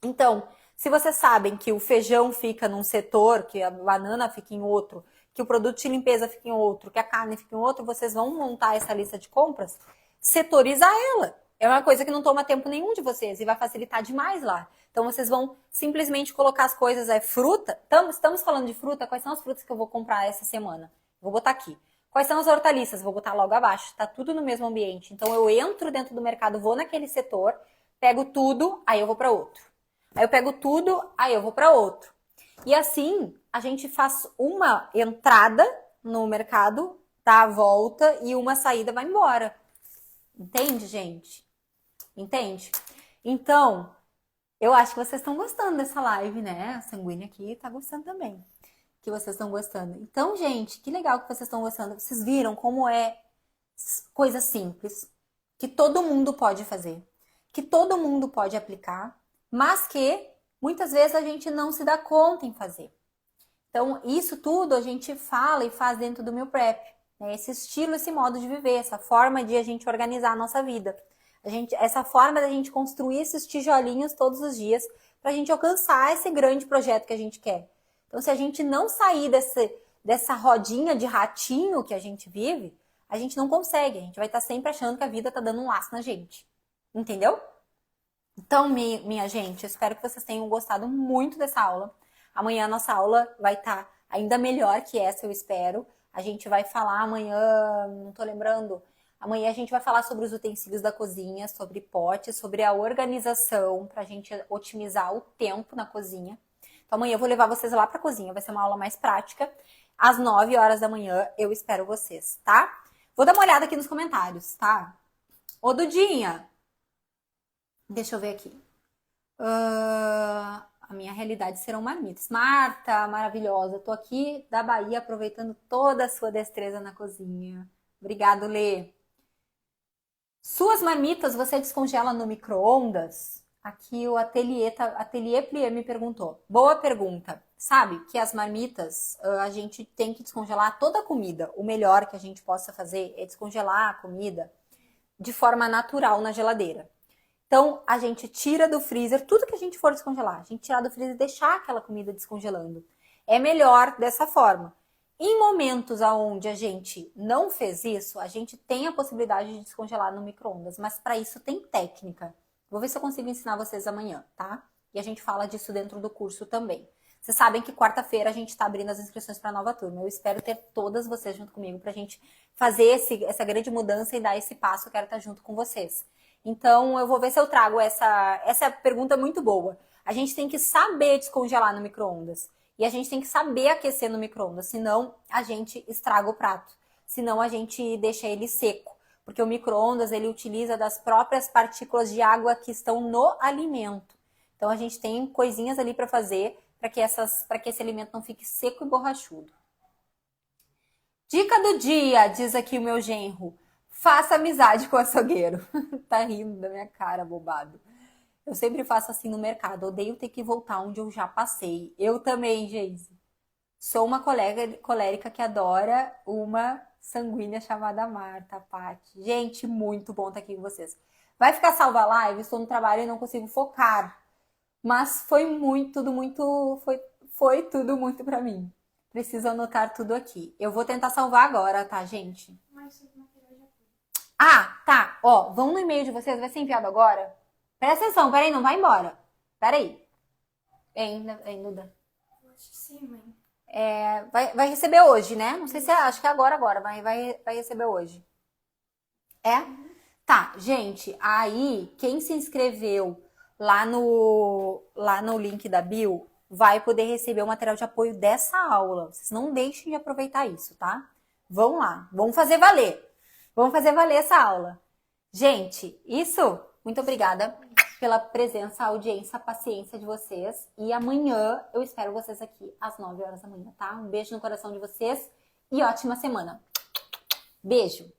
Então, se vocês sabem que o feijão fica num setor, que a banana fica em outro, que o produto de limpeza fica em outro, que a carne fica em outro, vocês vão montar essa lista de compras, setorizar ela. É uma coisa que não toma tempo nenhum de vocês e vai facilitar demais lá. Então, vocês vão simplesmente colocar as coisas, fruta. Estamos falando de fruta, quais são as frutas que eu vou comprar essa semana? Vou botar aqui. Quais são as hortaliças? Vou botar logo abaixo. Tá tudo no mesmo ambiente. Então, eu entro dentro do mercado, vou naquele setor, pego tudo, aí eu vou para outro. Aí eu pego tudo, aí eu vou para outro. E assim, a gente faz uma entrada no mercado, dá a volta e uma saída vai embora. Entende, gente? Entende? Então, eu acho que vocês estão gostando dessa live, né? A sanguínea aqui tá gostando também. Que vocês estão gostando. Então, gente, que legal que vocês estão gostando. Vocês viram como é coisa simples, que todo mundo pode fazer, que todo mundo pode aplicar, mas que muitas vezes a gente não se dá conta em fazer. Então, isso tudo a gente fala e faz dentro do Meal Prep, né? Esse estilo, esse modo de viver, essa forma de a gente organizar a nossa vida. Essa forma da gente construir esses tijolinhos todos os dias para a gente alcançar esse grande projeto que a gente quer. Então, se a gente não sair dessa rodinha de ratinho que a gente vive, a gente não consegue. A gente vai estar sempre achando que a vida está dando um laço na gente. Entendeu? Então, minha gente, eu espero que vocês tenham gostado muito dessa aula. Amanhã a nossa aula vai estar ainda melhor que essa, eu espero. A gente vai falar amanhã, não tô lembrando, amanhã a gente vai falar sobre os utensílios da cozinha, sobre potes, sobre a organização, pra gente otimizar o tempo na cozinha. Então amanhã eu vou levar vocês lá pra cozinha, vai ser uma aula mais prática. Às 9 horas da manhã eu espero vocês, tá? Vou dar uma olhada aqui nos comentários, tá? Ô, Dudinha, deixa eu ver aqui. A minha realidade serão marmitas. Marta, maravilhosa. Tô aqui da Bahia aproveitando toda a sua destreza na cozinha. Obrigado, Lê. Suas marmitas você descongela no micro-ondas? Aqui o Ateliê Plier me perguntou. Boa pergunta. Sabe que as marmitas, a gente tem que descongelar toda a comida. O melhor que a gente possa fazer é descongelar a comida de forma natural na geladeira. Então, a gente tira do freezer tudo que a gente for descongelar. A gente tirar do freezer e deixar aquela comida descongelando. É melhor dessa forma. Em momentos onde a gente não fez isso, a gente tem a possibilidade de descongelar no micro-ondas. Mas para isso tem técnica. Vou ver se eu consigo ensinar vocês amanhã, tá? E a gente fala disso dentro do curso também. Vocês sabem que quarta-feira a gente está abrindo as inscrições para a nova turma. Eu espero ter todas vocês junto comigo para a gente fazer essa grande mudança e dar esse passo. Eu quero estar junto com vocês. Então, eu vou ver se eu trago essa pergunta muito boa. A gente tem que saber descongelar no micro-ondas. E a gente tem que saber aquecer no micro-ondas. Senão, a gente estraga o prato. Senão, a gente deixa ele seco. Porque o micro-ondas, ele utiliza das próprias partículas de água que estão no alimento. Então, a gente tem coisinhas ali para fazer para que esse alimento não fique seco e borrachudo. Dica do dia, diz aqui o meu genro. Faça amizade com o açougueiro. Tá rindo da minha cara, bobado. Eu sempre faço assim no mercado. Odeio ter que voltar onde eu já passei. Eu também, Geise. Sou uma colérica que adora uma sanguínea chamada Marta, Paty. Gente, muito bom estar aqui com vocês. Vai ficar salva a live? Estou no trabalho e não consigo focar. Mas foi tudo muito pra mim. Preciso anotar tudo aqui. Eu vou tentar salvar agora, tá, gente? Ah, tá. Ó, vão no e-mail de vocês, vai ser enviado agora? Presta atenção, peraí, não vai embora. Peraí. Hein, Duda? Eu acho que sim, mãe. Vai receber hoje, né? Não sei se acho que é agora, mas vai receber hoje. É? Tá, gente, aí quem se inscreveu lá no link da bio vai poder receber o material de apoio dessa aula. Vocês não deixem de aproveitar isso, tá? Vão lá, vamos fazer valer. Vamos fazer valer essa aula. Gente, isso, muito obrigada. pela presença, audiência, paciência de vocês. E amanhã eu espero vocês aqui às 9 horas da manhã, tá? Um beijo no coração de vocês e ótima semana. Beijo!